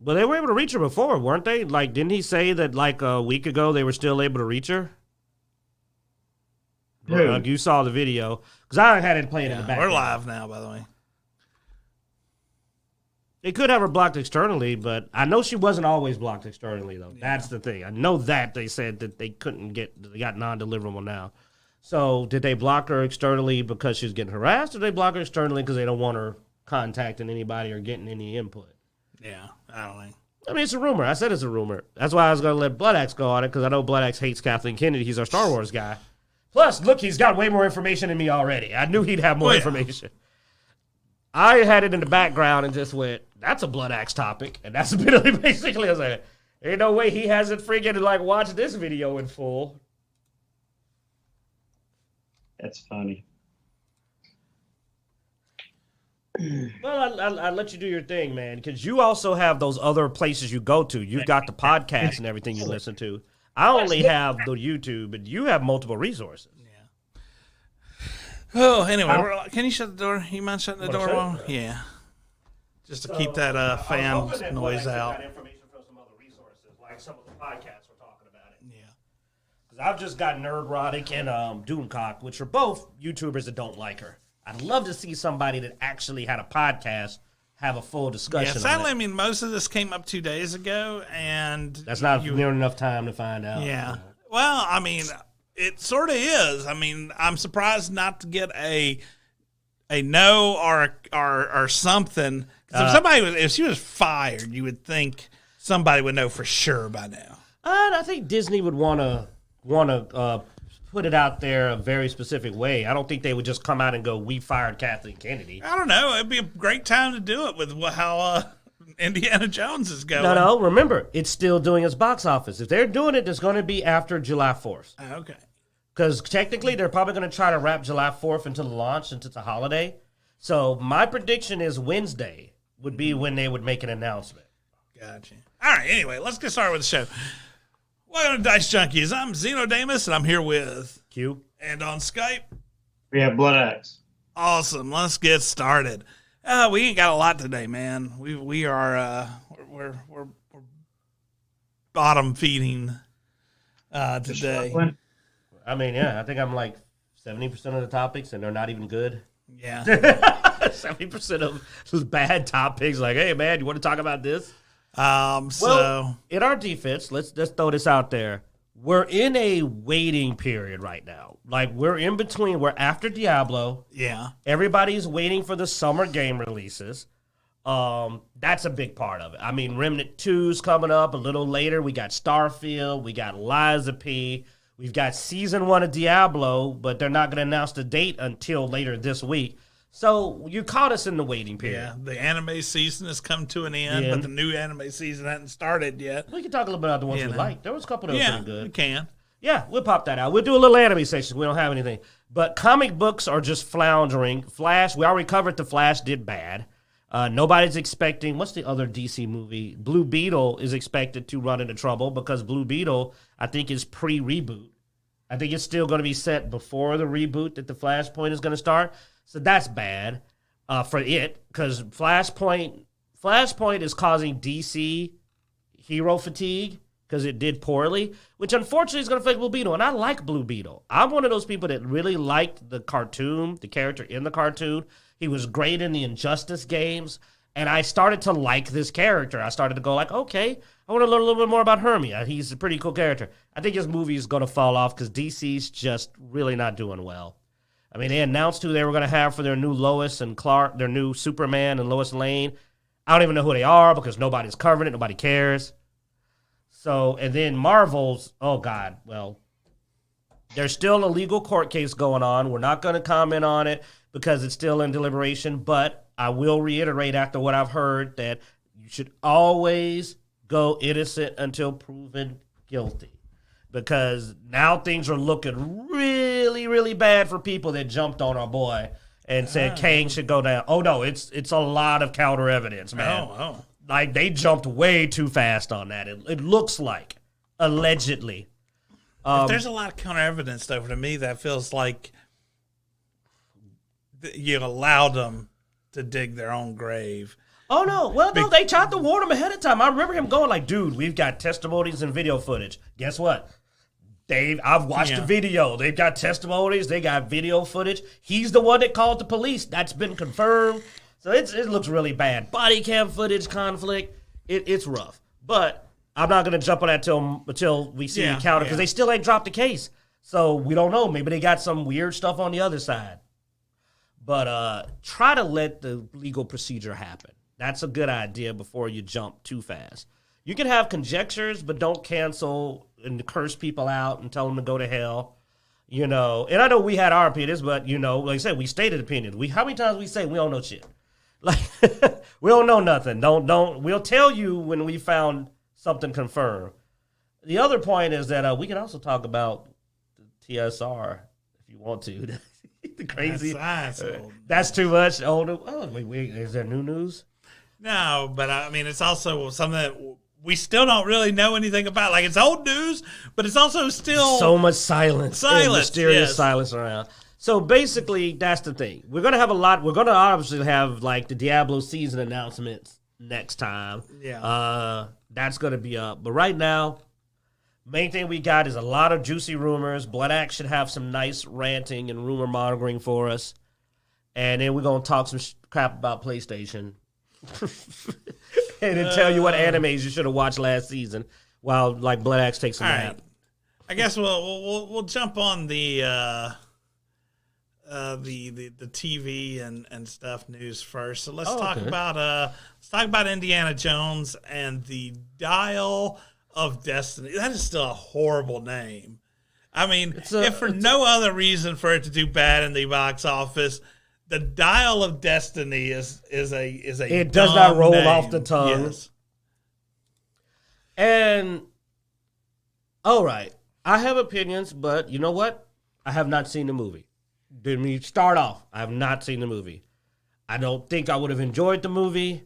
Well, they were able to reach her before, weren't they? Like, didn't he say that like a week ago they were still able to reach her? You saw the video because I had it playing in the background. We're live now, by the way. They could have her blocked externally, but I know she wasn't always blocked externally, though. Yeah. That's the thing. I know that they said that they got non-deliverable now. So did they block her externally because she was getting harassed, or did they block her externally because they don't want her contacting anybody or getting any input? Yeah, I don't know. I mean, it's a rumor. I said it's a rumor. That's why I was going to let Bloodaxe go on it, because I know Bloodaxe hates Kathleen Kennedy. He's our Star Wars guy. Plus, look, he's got way more information than me already. I knew he'd have more information. I had it in the background and just went, that's a Bloodaxe topic. And that's basically, I was like, ain't no way he hasn't freaking like watched this video in full. That's funny. Well, I'll let you do your thing, man, because you also have those other places you go to. You've got the podcast and everything you listen to. I only have the YouTube, but you have multiple resources. Yeah. Oh, anyway, can you shut the door? You mind shutting the door? Yeah. Just to keep that fan noise out. Got information from some other resources, like some of the podcasts we're talking about it. Yeah. Because I've just got Nerdrotic and Doomcock, which are both YouTubers that don't like her. I'd love to see somebody that actually had a podcast have a full discussion. Yeah, sadly, I mean, most of this came up 2 days ago, and that's not near enough time to find out. Yeah. Well, I mean, it sort of is. I mean, I'm surprised not to get a no or something. If she was fired, you would think somebody would know for sure by now. I think Disney would want to put it out there a very specific way. I don't think they would just come out and go, "We fired Kathleen Kennedy." I don't know. It'd be a great time to do it with how Indiana Jones is going. No. Remember, it's still doing its box office. If they're doing it, it's going to be after July 4th. Okay. Because technically, they're probably going to try to wrap July 4th into the launch, into the holiday. So my prediction is Wednesday would be when they would make an announcement. Gotcha. All right. Anyway, let's get started with the show. Welcome to Dicejunkies. I'm Xenodamus, and I'm here with Q. And on Skype, we have Bloodaxe. Awesome. Let's get started. We ain't got a lot today, man. We are we're bottom feeding today. I mean, yeah, I think I'm like 70% of the topics, and they're not even good. Yeah, 70% of those bad topics. Like, hey, man, you want to talk about this? Well, in our defense, let's throw this out there. We're in a waiting period right now. Like, we're in between. We're after Diablo. Yeah. Everybody's waiting for the summer game releases. That's a big part of it. I mean, Remnant 2's coming up a little later. We got Starfield. We got Liza P. We've got Season 1 of Diablo, but they're not going to announce the date until later this week. So you caught us in the waiting period. Yeah, the anime season has come to an end, but the new anime season hasn't started yet. We can talk a little bit about the ones we like. There was a couple that were pretty good. We can. Yeah, we'll pop that out. We'll do a little anime section. We don't have anything. But comic books are just floundering. Flash, we already covered the Flash did bad. Nobody's expecting, what's the other DC movie? Blue Beetle is expected to run into trouble because Blue Beetle, I think, is pre-reboot. I think it's still going to be set before the reboot that the Flashpoint is going to start. So that's bad for it because Flashpoint is causing DC hero fatigue because it did poorly, which unfortunately is going to affect Blue Beetle. And I like Blue Beetle. I'm one of those people that really liked the cartoon, the character in the cartoon. He was great in the Injustice games. And I started to like this character. I started to go like, okay, I want to learn a little bit more about Hermia. He's a pretty cool character. I think his movie is going to fall off because DC's just really not doing well. I mean, they announced who they were going to have for their new Lois and Clark, their new Superman and Lois Lane. I don't even know who they are because nobody's covering it. Nobody cares. So, and then Marvel's, oh, God, well, there's still a legal court case going on. We're not going to comment on it because it's still in deliberation, but I will reiterate after what I've heard that you should always go innocent until proven guilty. Because now things are looking really, really bad for people that jumped on our boy and said Kang should go down. Oh, no, it's a lot of counter evidence, man. Oh. Like, they jumped way too fast on that. It looks like, allegedly. If there's a lot of counter evidence, though, to me, that feels like you allowed them to dig their own grave. Oh, no. Well, no, they tried to warn him ahead of time. I remember him going like, dude, we've got testimonies and video footage. Guess what? I've watched the video. They've got testimonies. They got video footage. He's the one that called the police. That's been confirmed. So it looks really bad. Body cam footage, conflict. It's rough. But I'm not going to jump on that until we see the counter because they still ain't dropped the case. So we don't know. Maybe they got some weird stuff on the other side. But try to let the legal procedure happen. That's a good idea before you jump too fast. You can have conjectures, but don't cancel and curse people out and tell them to go to hell. You know, and I know we had our opinions, but, you know, like I said, we stated opinions. How many times we say we don't know shit? Like, we don't know nothing. We'll tell you when we found something confirmed. The other point is that we can also talk about the TSR if you want to. The crazy. That's too much. Wait, is there new news? No, but I mean, it's also something that we still don't really know anything about. Like, it's old news, but it's also still so much silence, mysterious silence around. So basically, that's the thing. We're gonna have a lot. We're gonna obviously have like the Diablo season announcements next time. Yeah, that's gonna be up. But right now, main thing we got is a lot of juicy rumors. Bloodaxe should have some nice ranting and rumor monitoring for us, and then we're gonna talk some crap about PlayStation. And then tell you what animes you should have watched last season while like Bloodaxe takes a nap. I guess we'll jump on the TV and stuff news first. So let's talk about Indiana Jones and the Dial of Destiny. That is still a horrible name. I mean, if for no other reason for it to do bad in the box office, the Dial of Destiny is a it does not roll name. Off the tongue. Yes. And all right, I have opinions, but you know what? I have not seen the movie. Let me start off. I have not seen the movie. I don't think I would have enjoyed the movie.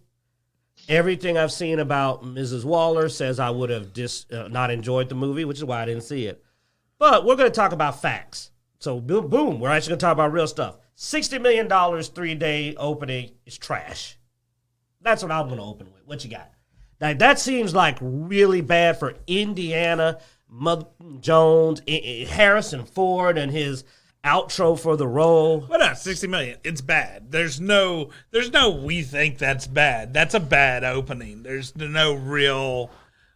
Everything I've seen about Mrs. Waller says I would have not enjoyed the movie, which is why I didn't see it. But we're going to talk about facts. So boom, we're actually going to talk about real stuff. $60 million 3-day opening is trash. That's what I'm going to open with. What you got? Now, that seems like really bad for Indiana Jones, Harrison Ford, and his outro for the role. What not $60 million? It's bad. There's no we think that's bad. That's a bad opening. There's no real,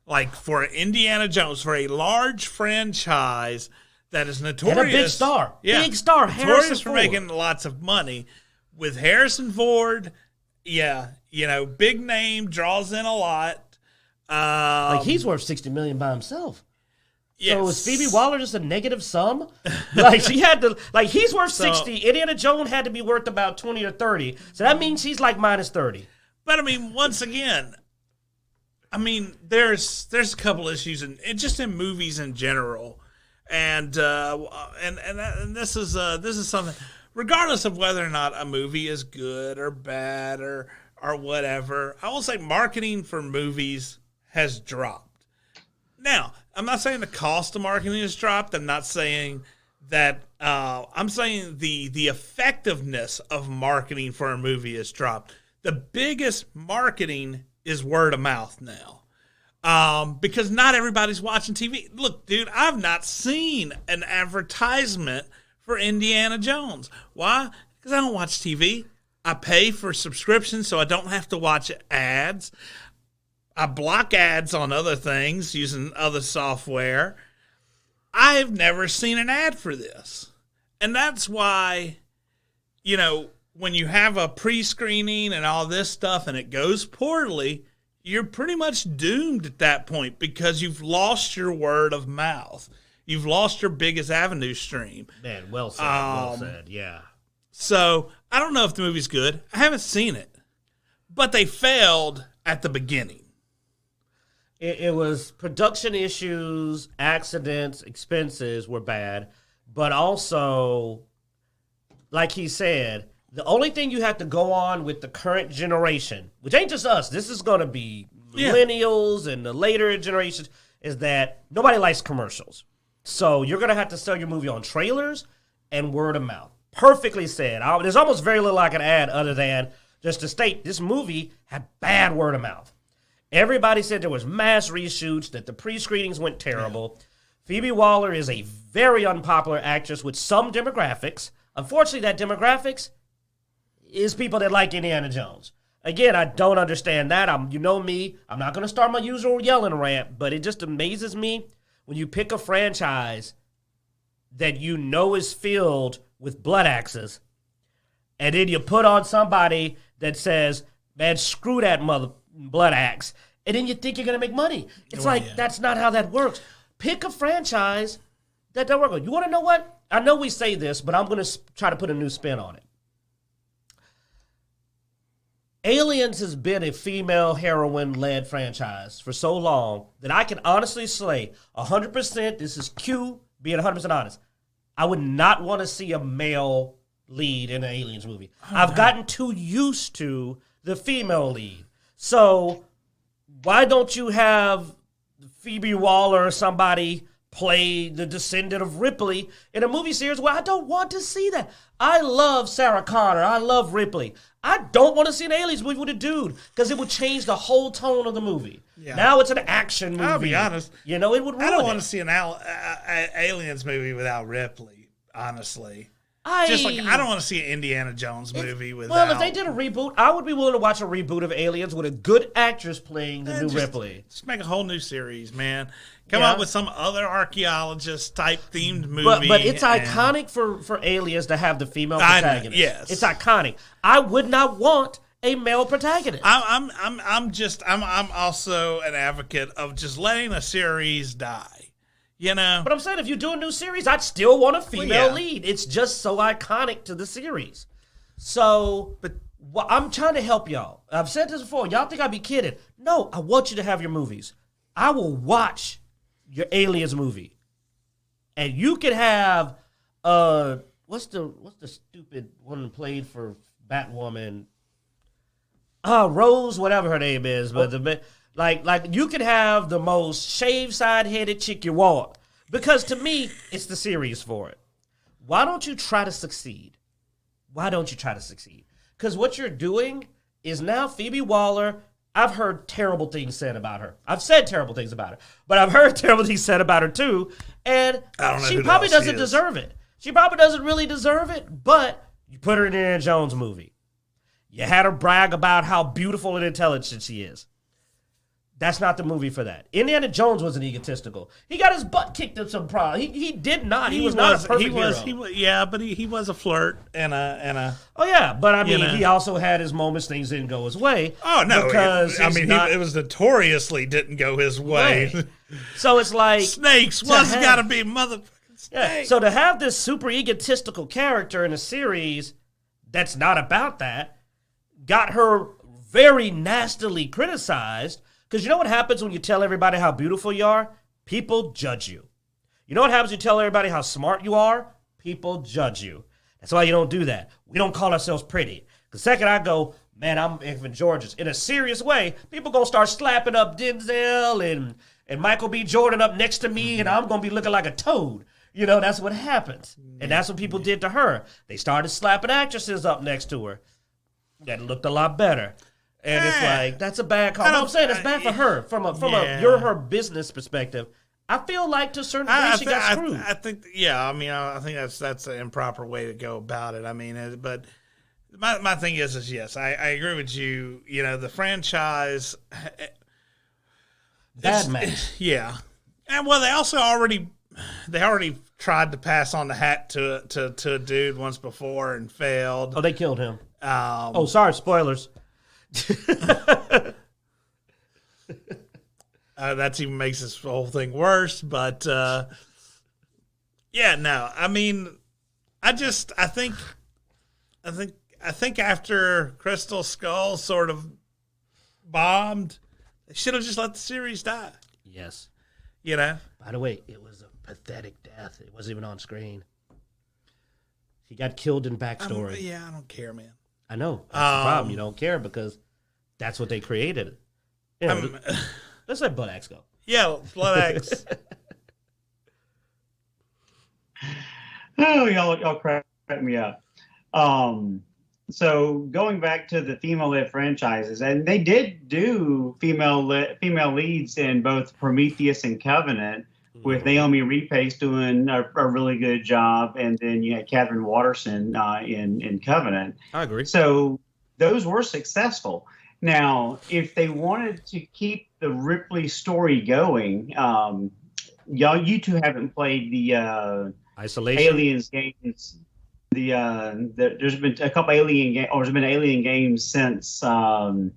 like, for Indiana Jones, for a large franchise that is notorious. And a big star. Yeah. Big star, Harrison Ford. Making lots of money. With Harrison Ford, big name, draws in a lot. Like, he's worth $60 million by himself. Yes. So is Phoebe Waller just a negative sum? Like, she had to, like, he's worth 60. Indiana Jones had to be worth about 20 or 30. So that means he's like minus 30. But I mean, once again, there's a couple issues just in movies in general. And this is something, regardless of whether or not a movie is good or bad or whatever, I will say marketing for movies has dropped. Now, I'm not saying the cost of marketing has dropped. I'm not saying that. I'm saying the effectiveness of marketing for a movie has dropped. The biggest marketing is word of mouth now. Because not everybody's watching TV. Look, dude, I've not seen an advertisement for Indiana Jones. Why? Because I don't watch TV. I pay for subscriptions so I don't have to watch ads. I block ads on other things using other software. I've never seen an ad for this. And that's why, when you have a pre-screening and all this stuff and it goes poorly, you're pretty much doomed at that point because you've lost your word of mouth. You've lost your biggest avenue stream. Man, well said, yeah. So, I don't know if the movie's good. I haven't seen it. But they failed at the beginning. It was production issues, accidents, expenses were bad. But also, like he said, the only thing you have to go on with the current generation, which ain't just us, this is going to be millennials and the later generations, is that nobody likes commercials. So you're going to have to sell your movie on trailers and word of mouth. Perfectly said. There's almost very little I can add other than Just to state, this movie had bad word of mouth. Everybody said there was mass reshoots, that the pre-screenings went terrible. Yeah. Phoebe Waller is a very unpopular actress with some demographics. Unfortunately, that demographics is people that like Indiana Jones. Again, I don't understand that. You know me. I'm not going to start my usual yelling rant, but it just amazes me when you pick a franchise that you know is filled with blood axes, and then you put on somebody that says, man, screw that mother blood axe, and then you think you're going to make money. It's that's not how that works. Pick a franchise that don't work. You want to know what? I know we say this, but I'm going to try to put a new spin on it. Aliens has been a female heroine-led franchise for so long that I can honestly say 100%, this is Q being 100% honest, I would not want to see a male lead in an Aliens movie. I've gotten too used to the female lead. So why don't you have Phoebe Waller or somebody play the descendant of Ripley in a movie series where I don't want to see that? I love Sarah Connor. I love Ripley. I don't want to see an Aliens movie with a dude because it would change the whole tone of the movie. Yeah. Now it's an action movie. I'll be honest. You know, it would ruin I don't want to see an Aliens movie without Ripley, honestly. Just like I don't want to see an Indiana Jones movie without... Well, if they did a reboot, I would be willing to watch a reboot of Aliens with a good actress playing the new Ripley. Just make a whole new series, man. Come up with some other archaeologist-type themed movie. But it's iconic for Aliens to have the female protagonist. Yes. It's iconic. I would not want a male protagonist. I'm also an advocate of just letting a series die. You know? But I'm saying if you do a new series, I'd still want a female lead. It's just so iconic to the series. So, I'm trying to help y'all. I've said this before. Y'all think I'd be kidding. No, I want you to have your movies. I will watch your Aliens movie. And you could have, what's the stupid one played for Batwoman? Rose, whatever her name is. But Like you could have the most shaved side-headed chick you want. Because to me, it's the series for it. Why don't you try to succeed? Because what you're doing is now Phoebe Waller, I've heard terrible things said about her. I've said terrible things about her. But I've heard terrible things said about her too. And she probably doesn't deserve it. She probably doesn't really deserve it. But you put her in an Indiana Jones movie. You had her brag about how beautiful and intelligent she is. That's not the movie for that. Indiana Jones wasn't egotistical. He got his butt kicked at some problem. He did not. He was not a perfect hero. But he was a flirt and a. Oh yeah, but I mean, he also had his moments. Things didn't go his way. Oh no, because it was notoriously didn't go his way. Right. So it's like snakes was got to be motherfucking snakes. Yeah. So to have this super egotistical character in a series that's not about that got her very nastily criticized. Because you know what happens when you tell everybody how beautiful you are? People judge you. You know what happens when you tell everybody how smart you are? People judge you. That's why you don't do that. We don't call ourselves pretty. The second I go, man, I'm Evan Georges, in a serious way, people going to start slapping up Denzel and Michael B. Jordan up next to me, and I'm going to be looking like a toad. You know, that's what happens. And that's what people did to her. They started slapping actresses up next to her. That looked a lot better. And it's like, that's a bad call. I'm saying it's bad for her. From you're her business perspective. I feel like to a certain degree she got screwed. I think that's an improper way to go about it. I mean, but my thing is yes, I agree with you. You know, the franchise. Bad man. Yeah. And well, they already tried to pass on the hat to a dude once before and failed. Oh, they killed him. Sorry, spoilers. That even makes this whole thing worse, but I mean, I think after Crystal Skull sort of bombed, they should have just let the series die. Yes. You know? By the way, it was a pathetic death. It wasn't even on screen. He got killed in backstory. I don't care, man. I know. That's the problem. You don't care because that's what they created. You know, let's let Bloodaxe go. Yeah, Bloodaxe. Oh, y'all crack me up. So going back to the female-led franchises, and they did do female leads in both Prometheus and Covenant, with Naomi Rapace doing a really good job, and then you had Catherine Waterston in Covenant. I agree. So those were successful. Now, if they wanted to keep the Ripley story going, you two haven't played the Isolation Aliens games. There's been a couple alien games, or there's been alien games since on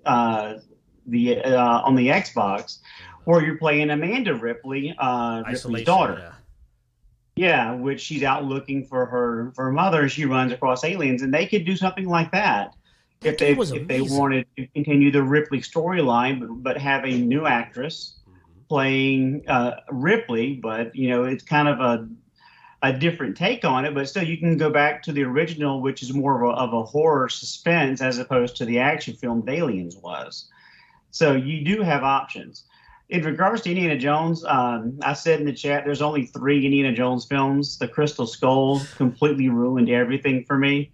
the Xbox, where you're playing Amanda Ripley, Ripley's daughter. Yeah, which she's out looking for her mother. She runs across aliens, and they could do something like that if they wanted to continue the Ripley storyline, but have a new actress playing Ripley. But it's kind of a different take on it, but still you can go back to the original, which is more of a horror suspense as opposed to the action film Aliens was. So you do have options. In regards to Indiana Jones, I said in the chat, there's only 3 Indiana Jones films. The Crystal Skull completely ruined everything for me.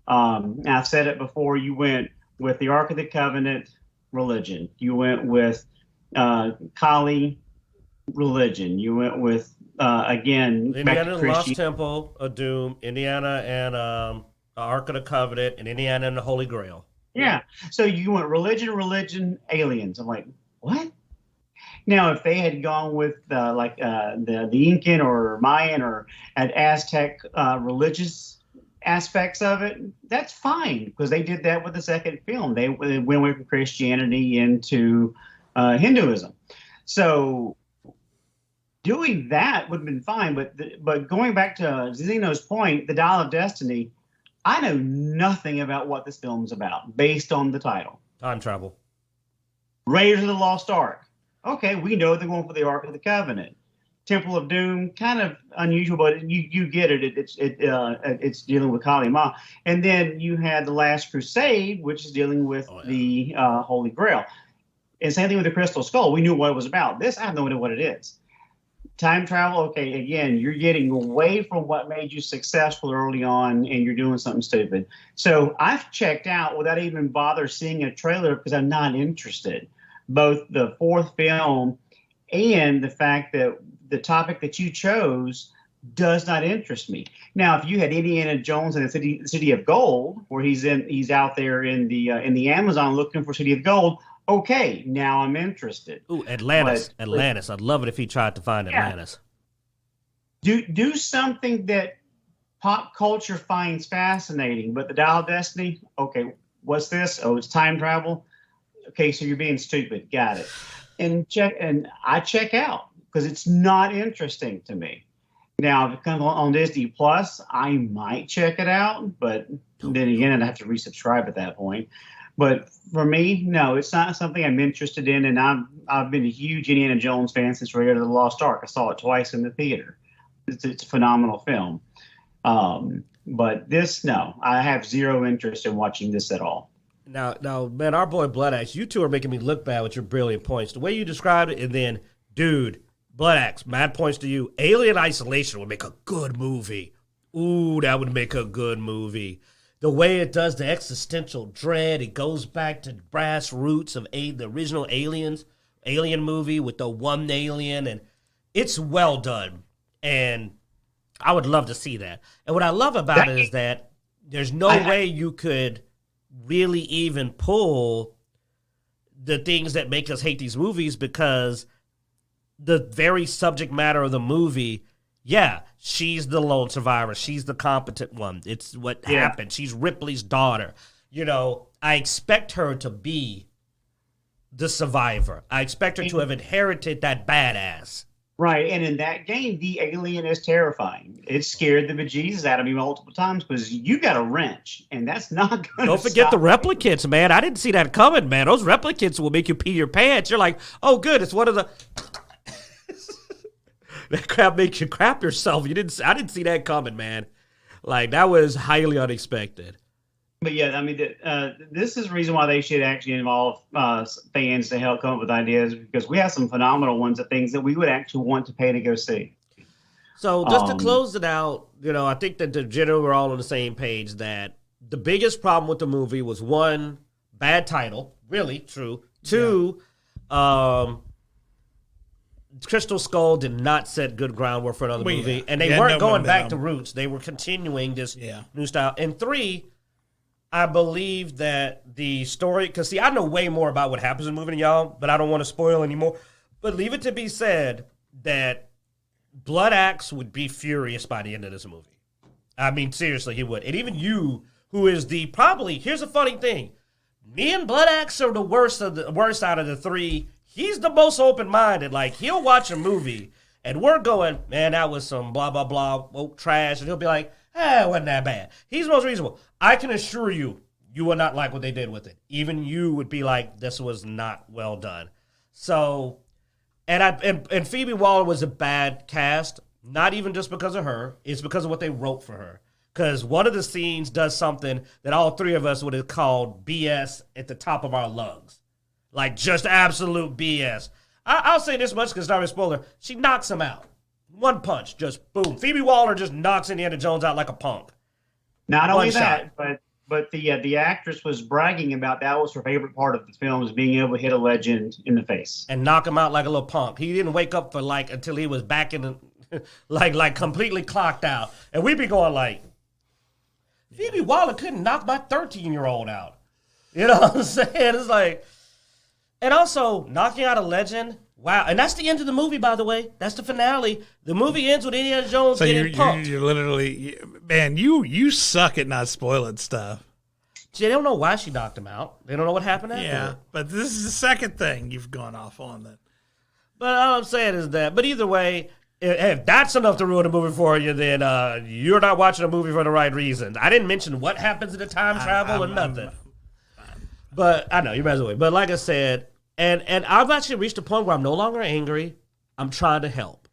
I've said it before, you went with the Ark of the Covenant, religion. You went with Kali, religion. You went with again, Indiana and the Lost Temple of Doom, Indiana and Ark of the Covenant, and Indiana and the Holy Grail. Yeah. So you went religion, aliens. I'm like, what? Now, if they had gone with the Incan or Mayan or Aztec religious aspects of it, that's fine, because they did that with the second film. They went away from Christianity into Hinduism. So doing that would have been fine, but going back to Zeno's point, the Dial of Destiny, I know nothing about what this film's about based on the title. Time travel. Raiders of the Lost Ark. Okay, we know they're going for the Ark of the Covenant. Temple of Doom, kind of unusual, but you get it. It's dealing with Kali Ma. And then you had the Last Crusade, which is dealing with the Holy Grail. And same thing with the Crystal Skull. We knew what it was about. This, I have no idea what it is. Time travel, okay, again, you're getting away from what made you successful early on, and you're doing something stupid. So I've checked out without even bother seeing a trailer because I'm not interested. Both the 4th film and the fact that the topic that you chose does not interest me. Now, if you had Indiana Jones in the City of Gold, where he's out there in the Amazon looking for City of Gold, okay, now I'm interested. Ooh, Atlantis. I'd love it if he tried to find Atlantis. Do something that pop culture finds fascinating, but the Dial of Destiny, okay, what's this? Oh, it's time travel. Okay, so you're being stupid. Got it. And I check out because it's not interesting to me. Now, if it comes on Disney Plus, I might check it out, but then again, I'd have to resubscribe at that point. But for me, no, it's not something I'm interested in, and I've been a huge Indiana Jones fan since Raiders of the Lost Ark. I saw it twice in the theater. It's a phenomenal film. But this, no, I have zero interest in watching this at all. Now, man, our boy Bloodaxe, you two are making me look bad with your brilliant points. The way you described it, and then, dude, Bloodaxe, mad points to you. Alien Isolation would make a good movie. Ooh, that would make a good movie. The way it does the existential dread, it goes back to brass roots of the original Alien movie with the one alien, and it's well done. And I would love to see that. And what I love about it is that there's no way you could really even pull the things that make us hate these movies, because the very subject matter of the movie, yeah, she's the lone survivor. She's the competent one. It's what happened. She's Ripley's daughter. I expect her to be the survivor. I expect her to have inherited that badass. Right, and in that game, the alien is terrifying. It scared the bejesus out of me multiple times because you got a wrench, and that's not going to Don't forget the replicants, man. I didn't see that coming, man. Those replicants will make you pee your pants. You're like, oh, good, it's one of the... That crap makes you crap yourself. I didn't see that coming, man. Like, that was highly unexpected. But yeah, I mean, this is the reason why they should actually involve fans to help come up with ideas, because we have some phenomenal ones of things that we would actually want to pay to go see. So just to close it out, I think that the general we're all on the same page that the biggest problem with the movie was, one, bad title. Really, true. Two, Crystal Skull did not set good groundwork for another movie. And they weren't going back to roots. They were continuing this new style. And three, I believe that the story, because see, I know way more about what happens in the movie than y'all, but I don't want to spoil anymore. But leave it to be said that Bloodaxe would be furious by the end of this movie. I mean, seriously, he would. And even you, who is here's a funny thing. Me and Bloodaxe are the worst out of the three. He's the most open-minded. Like, he'll watch a movie, and we're going, man, that was some blah, blah, blah, woke trash. And he'll be like, it wasn't that bad. He's the most reasonable. I can assure you, you will not like what they did with it. Even you would be like, this was not well done. So, and Phoebe Waller was a bad cast, not even just because of her. It's because of what they wrote for her. Because one of the scenes does something that all three of us would have called BS at the top of our lungs. Like, just absolute BS. I'll say this much because it's not a spoiler. She knocks him out. One punch, just boom. Phoebe Waller just knocks Indiana Jones out like a punk. Not only that, but the actress was bragging about that was her favorite part of the film, is being able to hit a legend in the face. And knock him out like a little punk. He didn't wake up for until he was back in the, like completely clocked out. And we'd be going like, Phoebe Waller couldn't knock my 13-year-old out. You know what I'm saying? It's like... And also, knocking out a legend, wow. And that's the end of the movie, by the way. That's the finale. The movie ends with Indiana Jones getting punked. You're literally, man, you suck at not spoiling stuff. See, they don't know why she knocked him out. They don't know what happened after. Yeah, but this is the second thing you've gone off on that. But all I'm saying is that, but either way, if that's enough to ruin a movie for you, then you're not watching a movie for the right reasons. I didn't mention what happens in the time travel or nothing. But I know, you might as well wait. But like I said, and I've actually reached a point where I'm no longer angry. I'm trying to help.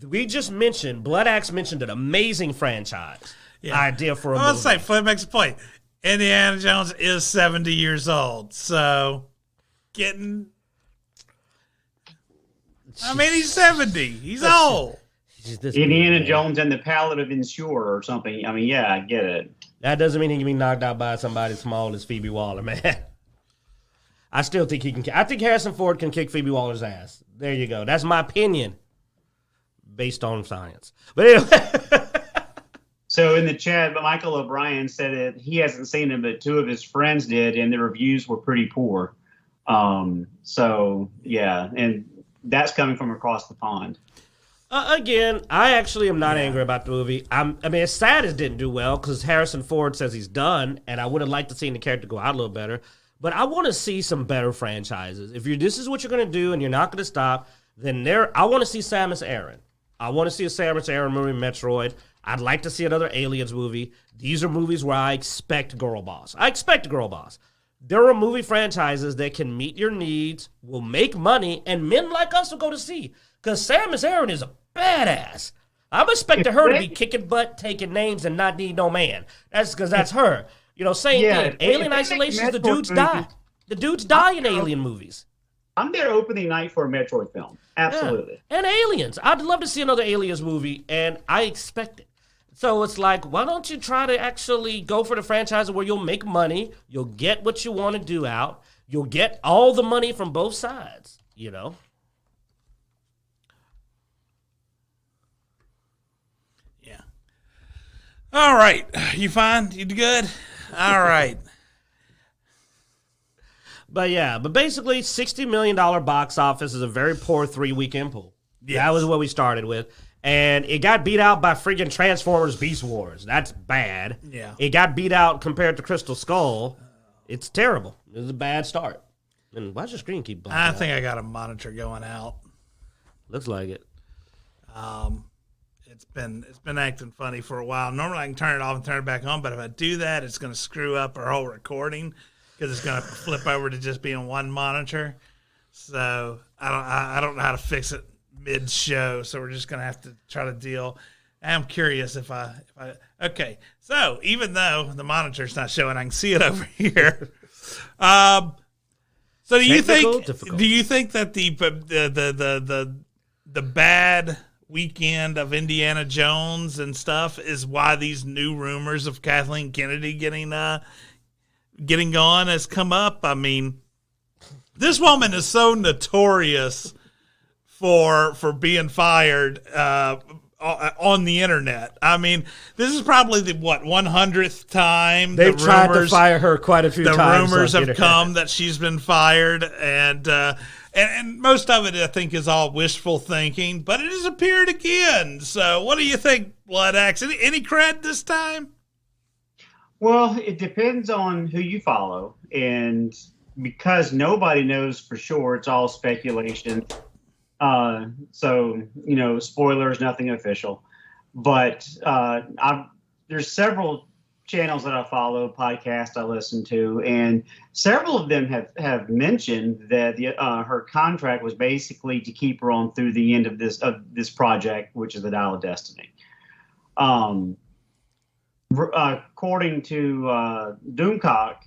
We just mentioned, Bloodaxe mentioned an amazing franchise idea for a movie. Let's say, Flip makes a point. Indiana Jones is 70 years old. So, he's 70. He's old. Indiana Jones and the Palette of Ensure or something. I mean, yeah, I get it. That doesn't mean he can be knocked out by somebody small as Phoebe Waller, man. I still think he can. I think Harrison Ford can kick Phoebe Waller's ass. There you go. That's my opinion, based on science. But anyway. So in the chat, Michael O'Brien said that he hasn't seen it, but two of his friends did, and the reviews were pretty poor. So yeah, and that's coming from across the pond. Again, I actually am not angry about the movie. I mean, it's sad it didn't do well because Harrison Ford says he's done, and I would have liked to see the character go out a little better. But I want to see some better franchises. If this is what you're going to do and you're not going to stop, then I want to see Samus Aran. I want to see a Samus Aran movie, Metroid. I'd like to see another Aliens movie. These are movies where I expect Girl Boss. There are movie franchises that can meet your needs, will make money, and men like us will go to see. Because Samus Aran is a badass. I'm expecting her to be kicking butt, taking names, and not need no man. That's because that's her. You know, same thing. Alien Isolation, the dudes die. The dudes die in Alien movies. I'm there opening night for a Metroid film. Absolutely. Yeah. And Aliens. I'd love to see another Aliens movie, and I expect it. So it's like, why don't you try to actually go for the franchise where you'll make money, you'll get what you want to do out, you'll get all the money from both sides, you know? Yeah. All right. You fine? You good? All right. But basically, $60 million box office is a very poor 3-weekend pool. Yes. That was what we started with. And it got beat out by freaking Transformers Beast Wars. That's bad. Yeah. It got beat out compared to Crystal Skull. It's terrible. It was a bad start. And why's your screen keep blacking out? I think I got a monitor going out. Looks like it. It's been acting funny for a while. Normally I can turn it off and turn it back on, but if I do that, it's going to screw up our whole recording because it's going to flip over to just being one monitor. So I don't know how to fix it mid-show, so we're just going to have to try to deal. I'm curious if I okay. So even though the monitor's not showing, I can see it over here. So do you think that the bad weekend of Indiana Jones and stuff is why these new rumors of Kathleen Kennedy getting gone has come up. I mean, this woman is so notorious for being fired on the internet. I mean, this is probably the 100th time they've tried to fire her quite a few times. The rumors have come that she's been fired, and most of it I think is all wishful thinking, but it has appeared again. So, what do you think, Bloodaxe? Any cred this time? Well, it depends on who you follow, and because nobody knows for sure, it's all speculation. So, spoilers, nothing official. But there's several channels that I follow, podcasts I listen to, and several of them have mentioned that her contract was basically to keep her on through the end of this project, which is the Dial of Destiny. According to Doomcock,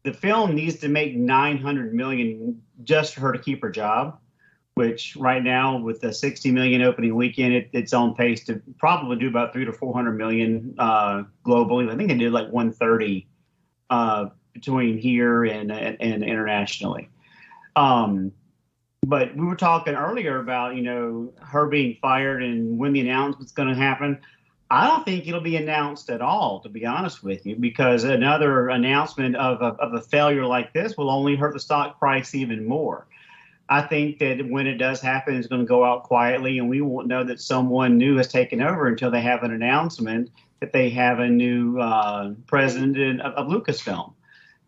the film needs to make $900 million just for her to keep her job, which right now with the $60 million opening weekend, it's on pace to probably do about $300 to $400 million globally. I think they did like 130 between here and internationally. But we were talking earlier about her being fired and when the announcement's going to happen. I don't think it'll be announced at all, to be honest with you, because another announcement of a failure like this will only hurt the stock price even more. I think that when it does happen, it's going to go out quietly, and we won't know that someone new has taken over until they have an announcement that they have a new president of Lucasfilm.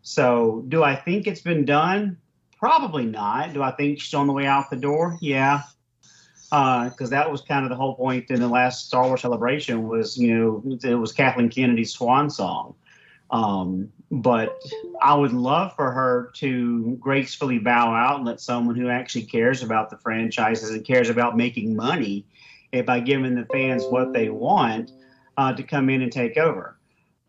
So do I think it's been done? Probably not. Do I think she's on the way out the door? Yeah. Because that was kind of the whole point in the last Star Wars Celebration was, it was Kathleen Kennedy's swan song. But I would love for her to gracefully bow out and let someone who actually cares about the franchises and cares about making money by giving the fans what they want to come in and take over.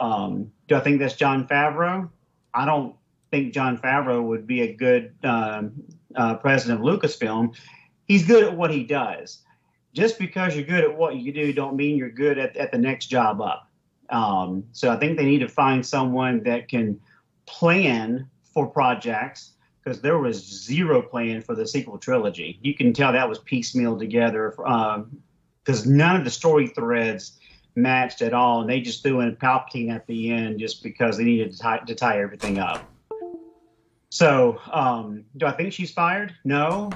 Do I think that's Jon Favreau? I don't think Jon Favreau would be a good president of Lucasfilm. He's good at what he does. Just because you're good at what you do don't mean you're good at the next job up. So I think they need to find someone that can plan for projects, because there was zero plan for the sequel trilogy. You can tell that was piecemeal together because none of the story threads matched at all. And they just threw in Palpatine at the end just because they needed to tie everything up. So, do I think she's fired? No.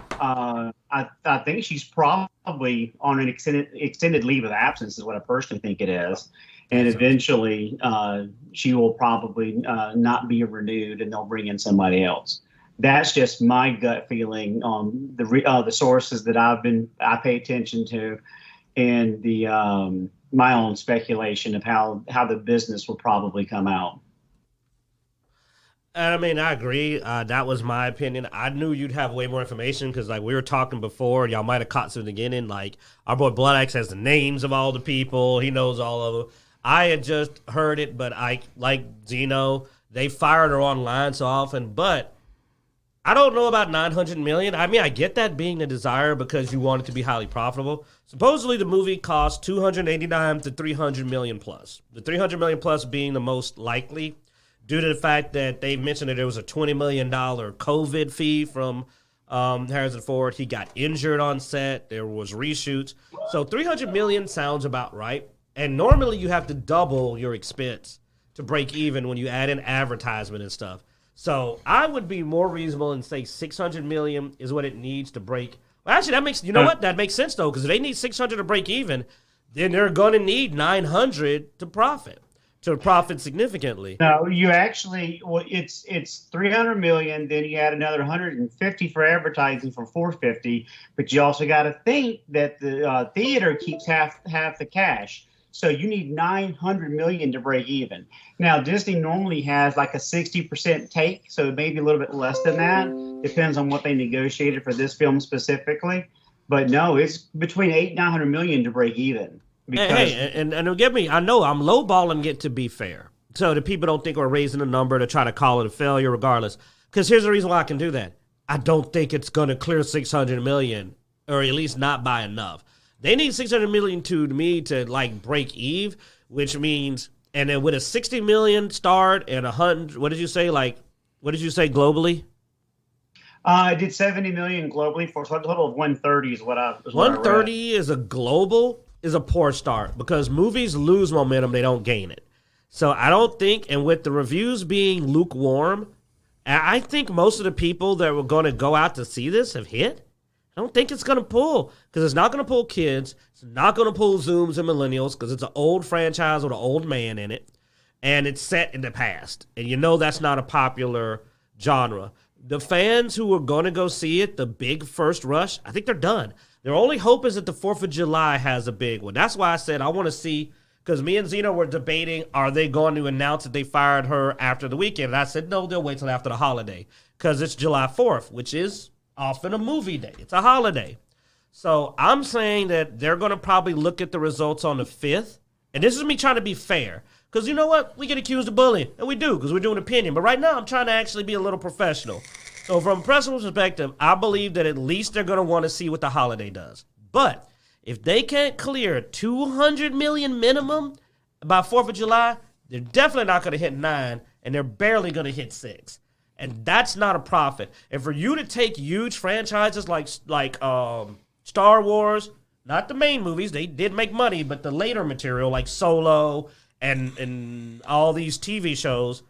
I think she's probably on an extended leave of absence is what I personally think it is. And eventually she will probably not be renewed and they'll bring in somebody else. That's just my gut feeling on the sources that I pay attention to, and the my own speculation of how the business will probably come out. I mean, I agree. That was my opinion. I knew you'd have way more information because, like, we were talking before. Y'all might have caught some beginning. Like, our boy Bloodaxe has the names of all the people. He knows all of them. I had just heard it, but like Zeno, they fired her online so often. But I don't know about $900 million. I mean, I get that being the desire because you want it to be highly profitable. Supposedly, the movie cost $289 to $300 million plus. The $300 million plus being the most likely, due to the fact that they mentioned that there was a $20 million COVID fee from Harrison Ford. He got injured on set. There was reshoots. So $300 million sounds about right. And normally you have to double your expense to break even when you add in advertisement and stuff. So I would be more reasonable and say $600 million is what it needs to break. Well, actually, that makes that makes sense though, because if they need $600 to break even, then they're going to need $900 to profit significantly. No, you actually, it's $300 million. Then you add another $150 for advertising for $450. But you also got to think that the theater keeps half the cash. So you need $900 million to break even. Now, Disney normally has like a 60% take, so maybe a little bit less than that. Depends on what they negotiated for this film specifically. But no, it's between $800 and $900 million to break even. And don't get me, I know I'm lowballing it to be fair. So the people don't think we're raising a number to try to call it a failure regardless. Because here's the reason why I can do that. I don't think it's going to clear $600 million or at least not by enough. They need 600 million to me to like break even, which means, and then with a 60 million start and 100, what did you say globally? I did 70 million globally for a total of 130 is what I. 130 is a global is a poor start because movies lose momentum; they don't gain it. So I don't think, and with the reviews being lukewarm, I think most of the people that were going to go out to see this have hit. I don't think it's going to pull because it's not going to pull kids. It's not going to pull Zooms and millennials because it's an old franchise with an old man in it, and it's set in the past. And you know that's not a popular genre. The fans who are going to go see it, the big first rush, I think they're done. Their only hope is that the 4th of July has a big one. That's why I said I want to see, because me and Zeno were debating, are they going to announce that they fired her after the weekend? And I said, no, they'll wait till after the holiday because it's July 4th, which is often a movie day. It's a holiday. So I'm saying that they're going to probably look at the results on the 5th. And this is me trying to be fair. Because you know what? We get accused of bullying. And we do because we're doing opinion. But right now I'm trying to actually be a little professional. So from a personal perspective, I believe that at least they're going to want to see what the holiday does. But if they can't clear 200 million minimum by 4th of July, they're definitely not going to hit 9. And they're barely going to hit 6. And that's not a profit. And for you to take huge franchises like Star Wars, not the main movies, they did make money, but the later material like Solo and all these TV shows,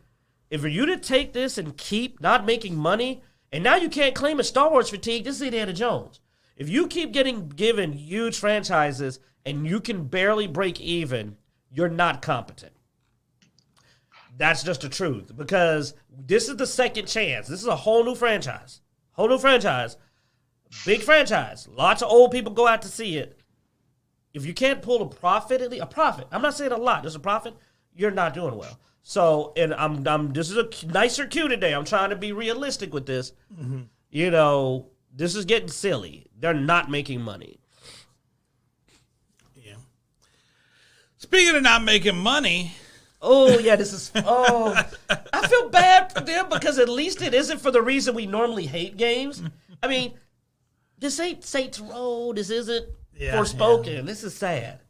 if for you to take this and keep not making money, and now you can't claim a Star Wars fatigue, this is Indiana Jones. If you keep getting given huge franchises and you can barely break even, you're not competent. That's just the truth, because this is the second chance. This is a whole new franchise. Big franchise. Lots of old people go out to see it. If you can't pull a profit, I'm not saying a lot, just a profit, you're not doing well. So, and this is a nicer Q today. I'm trying to be realistic with this. Mm-hmm. You know, this is getting silly. They're not making money. Yeah. Speaking of not making money. Oh, yeah, I feel bad for them because at least it isn't for the reason we normally hate games. I mean, this ain't Saints Row. This isn't Forspoken. Yeah. This is sad.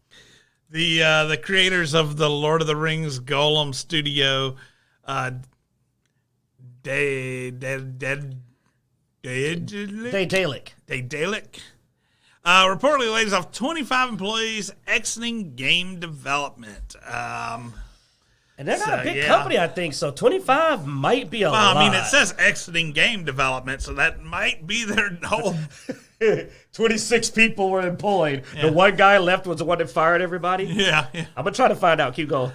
The creators of the Lord of the Rings Golem studio, Daedalic, reportedly lays off 25 employees, exiting game development. And they're not a big company, I think, so 25 might be a lot. I mean, it says exiting game development, so that might be their whole... 26 people were employed. Yeah. The one guy left was the one that fired everybody? Yeah. I'm going to try to find out. Keep going.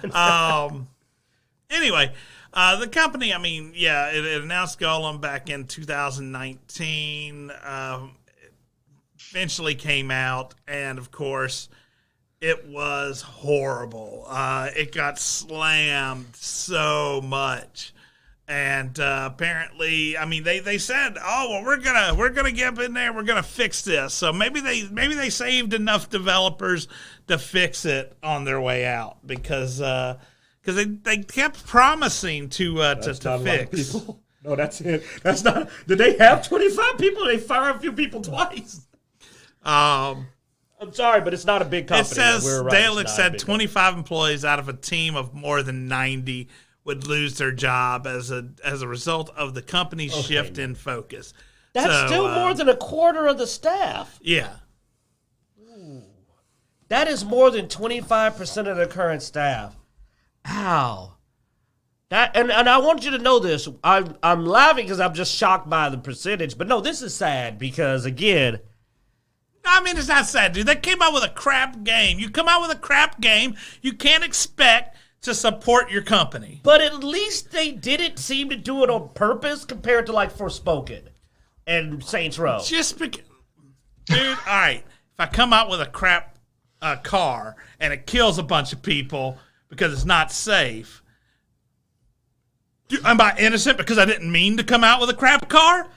Anyway, the company, it announced Golem back in 2019. Eventually came out, and of course... it was horrible. It got slammed so much, and apparently, they said, "Oh, well, we're gonna get in there. We're gonna fix this." So maybe they saved enough developers to fix it on their way out because they kept promising to fix. No, that's it. That's not. Did they have 25 people? They fire a few people twice. I'm sorry, but it's not a big company. It says Daedalic said 25 employees out of a team of more than 90 would lose their job as a result of the company's shift in focus. That's still more than a quarter of the staff. Yeah. Ooh. That is more than 25% of the current staff. Ow. That and I want you to know this. I'm laughing because I'm just shocked by the percentage. But no, this is sad because, again... it's not sad, dude. They came out with a crap game. You come out with a crap game, you can't expect to support your company. But at least they didn't seem to do it on purpose compared to, like, Forspoken and Saints Row. Just because... Dude, all right. If I come out with a crap car and it kills a bunch of people because it's not safe, am I innocent because I didn't mean to come out with a crap car?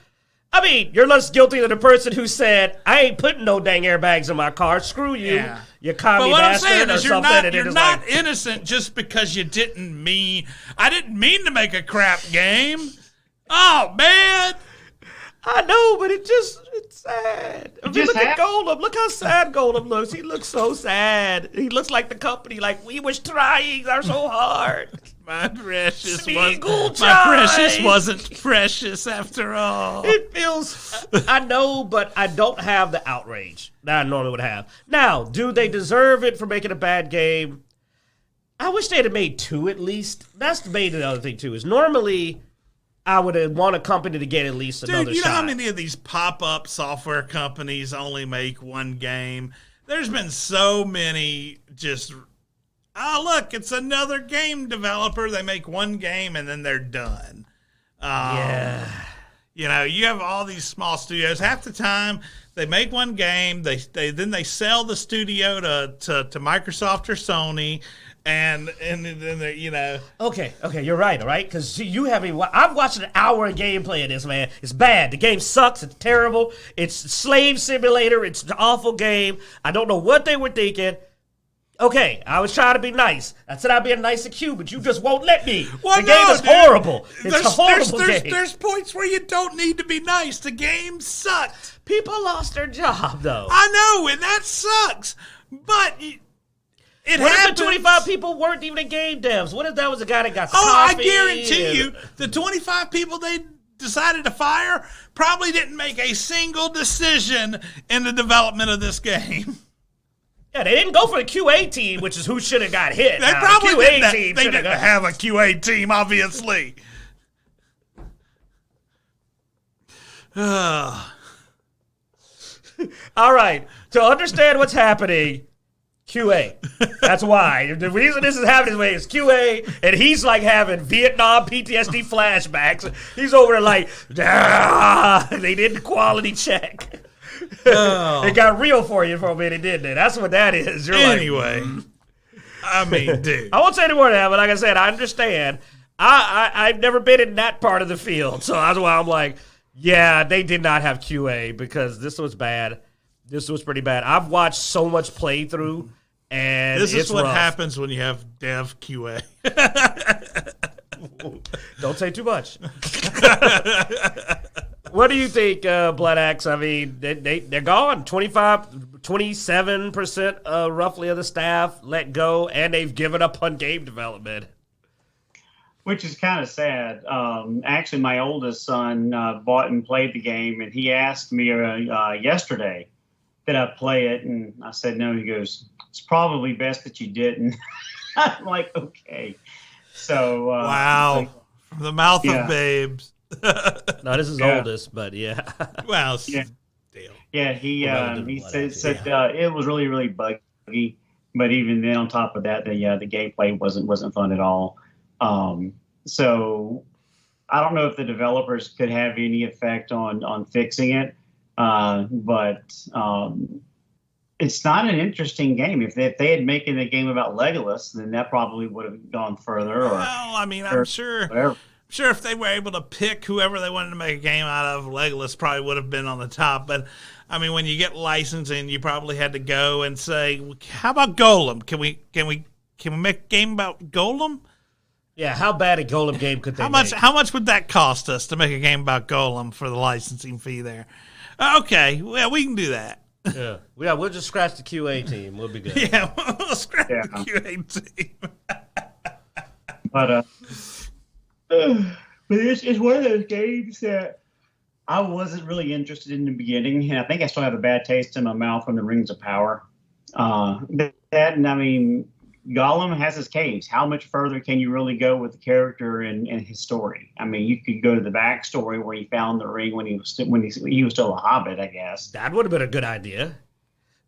You're less guilty than the person who said, I ain't putting no dang airbags in my car. Screw you, you commie bastard or something. You're not innocent just because you didn't mean... I didn't mean to make a crap game. Oh, man. I know, but it's sad. sad. I mean, just look at Golem. Look how sad Golem looks. He looks so sad. He looks like the company, like, we was trying so hard. My precious wasn't precious after all. It feels, I know, but I don't have the outrage that I normally would have. Now, do they deserve it for making a bad game? I wish they'd have made 2 at least. That's the other thing, too, is normally I would want a company to get at least another shot. Dude, you know how many of these pop-up software companies only make one game? There's been so many just, oh, look, it's another game developer. They make one game and then they're done. Yeah. You know, you have all these small studios. Half the time, they make one game. Then they sell the studio to Microsoft or Sony. And then they, you know. Okay, you're right, all right? Because I've watched an hour of gameplay of this, man. It's bad. The game sucks. It's terrible. It's Slave Simulator. It's an awful game. I don't know what they were thinking. Okay, I was trying to be nice. I said I'd be a nice to Q, but you just won't let me. Well, the game is horrible. It's a horrible game. There's points where you don't need to be nice. The game sucked. People lost their job, though. I know, and that sucks. But it what happens. if the 25 people weren't even game devs? What if that was a guy that got I coffee? guarantee you, the 25 people they decided to fire probably didn't make a single decision in the development of this game. Yeah, they didn't go for the QA team, which is who should have got hit. They probably didn't have a QA team, obviously. All right, to understand what's happening, QA. That's why. The reason this is happening this way is QA, and he's like having Vietnam PTSD flashbacks. He's over there like, they didn't quality check. Oh. It got real for you for a minute, didn't it? That's what that is. You're anyway, I mean, dude. I won't say any more than that, but like I said, I understand. I've never been in that part of the field, so that's why I'm like, yeah, they did not have QA because this was bad. This was pretty bad. I've watched so much playthrough, and this is what rough. happens when you have dev QA. Don't say too much. What do you think, Bloodaxe? I mean, they're gone. 27% roughly of the staff let go, and they've given up on game development. Which is kind of sad. Actually, my oldest son bought and played the game, and he asked me yesterday, did I play it? And I said no. He goes, it's probably best that you didn't. I'm like, okay. So wow. From the mouth of babes. No, this is oldest, but yeah. Well, yeah. Deal. Yeah, he said it was really, really buggy. But even then, on top of that, the gameplay wasn't fun at all. So I don't know if the developers could have any effect on fixing it. But it's not an interesting game. If they had making a game about Legolas, then that probably would have gone further. Well, I mean, I'm sure. Whatever. Sure, if they were able to pick whoever they wanted to make a game out of, Legolas probably would have been on the top. But I mean, when you get licensing, you probably had to go and say, "How about Golem? Can we make a game about Golem?" Yeah, how bad a Golem game could they make? How much would that cost us to make a game about Golem for the licensing fee there? Okay, well, we can do that. Yeah, we'll just scratch the QA team. We'll be good. Yeah, we'll scratch the QA team. But it's one of those games that I wasn't really interested in the beginning, and I think I still have a bad taste in my mouth from the Rings of Power. And I mean, Gollum has his caves. How much further can you really go with the character and his story? I mean, you could go to the backstory where he found the ring when he was still a hobbit, I guess. That would have been a good idea.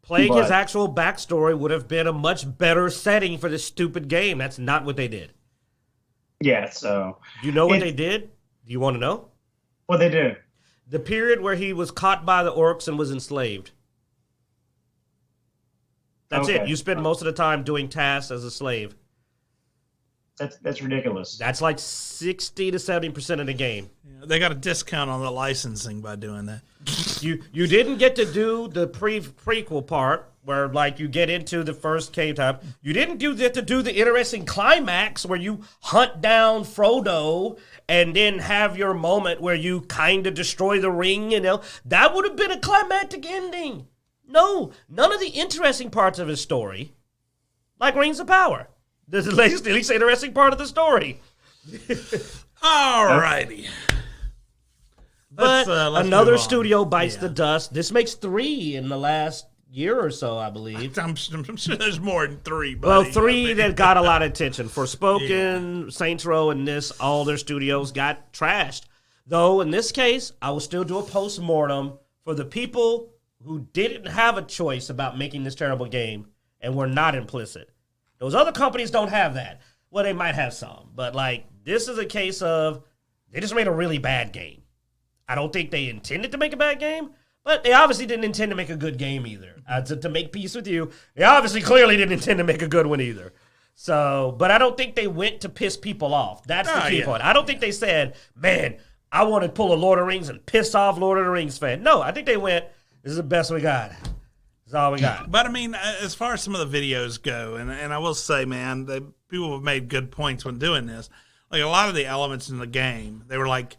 Playing his actual backstory would have been a much better setting for this stupid game. That's not what they did. Yeah, so... You know what they did? Do you want to know? What they do? The period where he was caught by the orcs and was enslaved. That's it. You spend most of the time doing tasks as a slave. That's ridiculous. That's like 60 to 70% of the game. Yeah, they got a discount on the licensing by doing that. You didn't get to do the prequel part where like you get into the first cave time. You didn't get to do the interesting climax where you hunt down Frodo and then have your moment where you kind of destroy the ring. That would have been a climactic ending. No, none of the interesting parts of his story, like Rings of Power. This is the least interesting part of the story. All righty. But another studio bites the dust. This makes 3 in the last year or so, I believe. I'm sure there's more than 3. Buddy. Well, 3 that got a lot of attention. Forspoken, Saints Row, and this, all their studios got trashed. Though, in this case, I will still do a post-mortem for the people who didn't have a choice about making this terrible game and were not implicit. Those other companies don't have that. Well, they might have some. But, like, this is a case of they just made a really bad game. I don't think they intended to make a bad game, but they obviously didn't intend to make a good game either. To make peace with you, they obviously clearly didn't intend to make a good one either. So, but I don't think they went to piss people off. That's the key point. I don't think they said, man, I want to pull a Lord of the Rings and piss off Lord of the Rings fan. No, I think they went, this is the best we got. That's all we got. But, I mean, as far as some of the videos go, and I will say, man, people have made good points when doing this. Like, a lot of the elements in the game, they were like,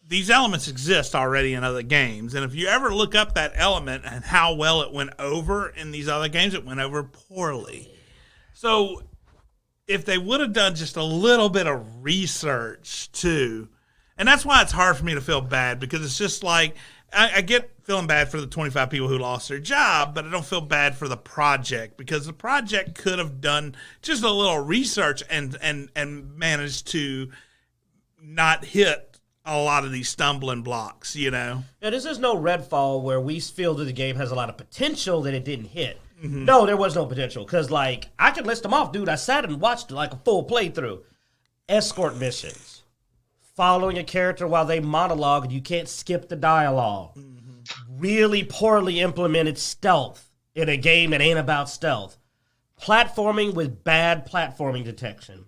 these elements exist already in other games. And if you ever look up that element and how well it went over in these other games, it went over poorly. So if they would have done just a little bit of research, too, and that's why it's hard for me to feel bad, because it's just like, I get feeling bad for the 25 people who lost their job, but I don't feel bad for the project, because the project could have done just a little research and managed to not hit a lot of these stumbling blocks, Yeah, this is no Redfall where we feel that the game has a lot of potential that it didn't hit. Mm-hmm. No, there was no potential, because, like, I can list them off, dude. I sat and watched, like, a full playthrough. Escort missions. Following a character while they monologue and you can't skip the dialogue. Mm-hmm. Really poorly implemented stealth in a game that ain't about stealth. Platforming with bad platforming detection.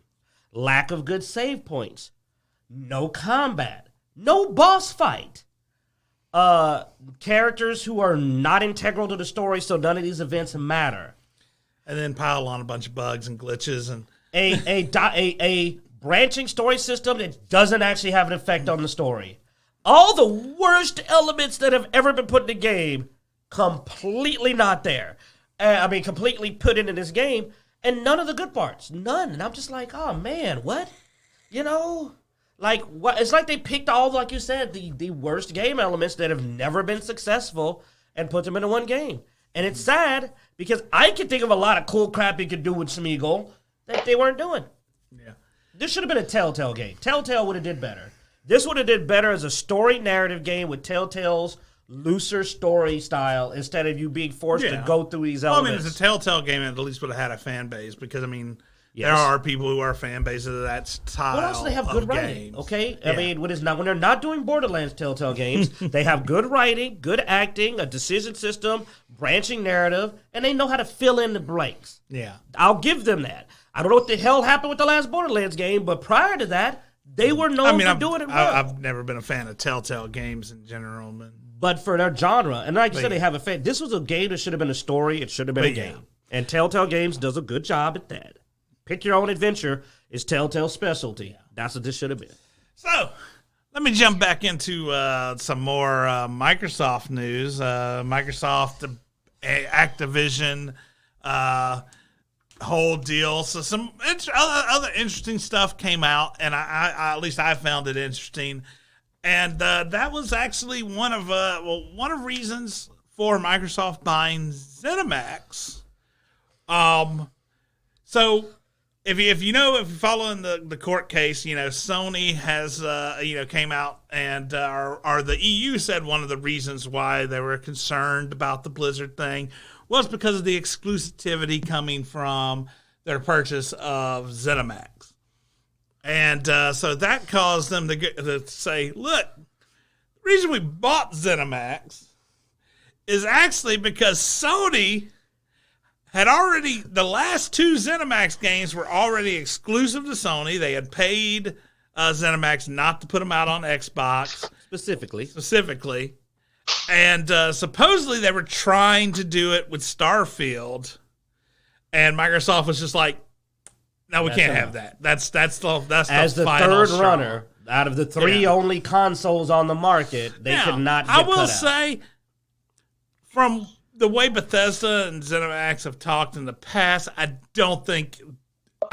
Lack of good save points. No combat. No boss fight. Characters who are not integral to the story, so none of these events matter. And then pile on a bunch of bugs and glitches and a branching story system that doesn't actually have an effect on the story. All the worst elements that have ever been put in the game, completely not there. Completely put into this game, and none of the good parts. None. And I'm just like, oh man, what? Like, what? It's like they picked all, like you said, the worst game elements that have never been successful and put them into one game. And it's sad, because I can think of a lot of cool crap you could do with Smeagol that they weren't doing. Yeah. This should have been a Telltale game. Telltale would have did better. This would have did better as a story narrative game with Telltale's looser story style instead of you being forced to go through these elements. It's a Telltale game, and at least would have had a fan base, because, there are people who are fan bases of that style. But also they have good writing, games. okay? Yeah. When they're not doing Borderlands Telltale games, they have good writing, good acting, a decision system, branching narrative, and they know how to fill in the blanks. Yeah. I'll give them that. I don't know what the hell happened with the last Borderlands game, but prior to that, they were known for doing it well. I've never been a fan of Telltale games in general. But for their genre, and like you said, they have a fan. This was a game that should have been a story. It should have been a game. And Telltale Games does a good job at that. Pick your own adventure is Telltale's specialty. Yeah. That's what this should have been. So, let me jump back into some more Microsoft news. Microsoft, Activision, whole deal. So some other interesting stuff came out, and I at least I found it interesting. And that was actually one of reasons for Microsoft buying ZeniMax. So if you follow in the court case, Sony has came out and or the EU said one of the reasons why they were concerned about the Blizzard thing was because of the exclusivity coming from their purchase of ZeniMax. And so that caused them to say, look, the reason we bought ZeniMax is actually because Sony the last two ZeniMax games were already exclusive to Sony. They had paid ZeniMax not to put them out on Xbox. Specifically. And supposedly they were trying to do it with Starfield. And Microsoft was just like, no, we can't have that. That's as the third runner out of the three only consoles on the market. They could not. I will say, from the way Bethesda and ZeniMax have talked in the past, I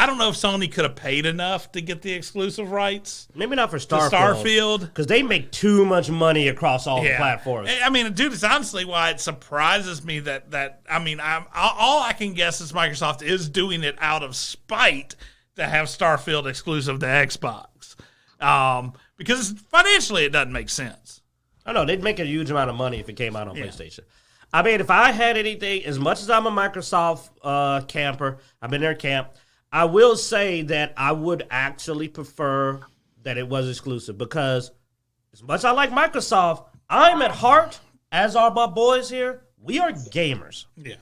don't know if Sony could have paid enough to get the exclusive rights. Maybe not for Starfield. Because they make too much money across all the platforms. I mean, dude, it's honestly why it surprises me that all I can guess is Microsoft is doing it out of spite to have Starfield exclusive to Xbox. Because financially it doesn't make sense. I know, they'd make a huge amount of money if it came out on PlayStation. I mean, if I had anything, as much as I'm a Microsoft camper, I'm in their camp, I will say that I would actually prefer that it was exclusive because as much as I like Microsoft, I'm at heart, as are my boys here, we are gamers. Yeah.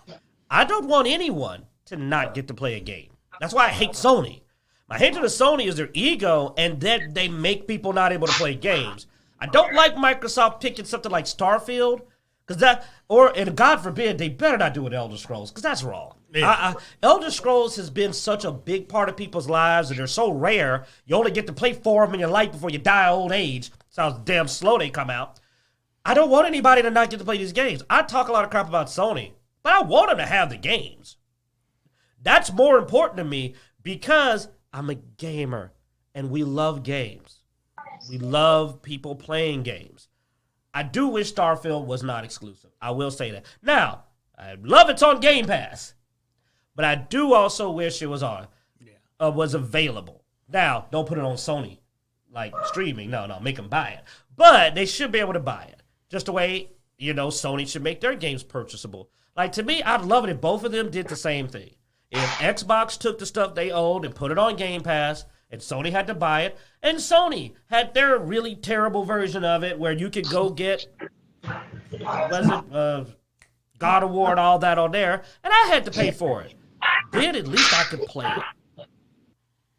I don't want anyone to not get to play a game. That's why I hate Sony. My hatred of Sony is their ego and that they make people not able to play games. I don't like Microsoft picking something like Starfield and God forbid, they better not do it Elder Scrolls because that's wrong. Yeah. Elder Scrolls has been such a big part of people's lives, and they're so rare. You only get to play 4 of them in your life before you die of old age. Sounds damn slow they come out. I don't want anybody to not get to play these games. I talk a lot of crap about Sony, but I want them to have the games. That's more important to me because I'm a gamer, and we love games. We love people playing games. I do wish Starfield was not exclusive. I will say that. Now, I love it's on Game Pass. But I do also wish it was was available. Now, don't put it on Sony, like streaming. No, make them buy it. But they should be able to buy it. Just the way, Sony should make their games purchasable. Like, to me, I'd love it if both of them did the same thing. If Xbox took the stuff they owned and put it on Game Pass, and Sony had to buy it, and Sony had their really terrible version of it where you could go get, God of War and all that on there, and I had to pay for it. Then at least I could play it.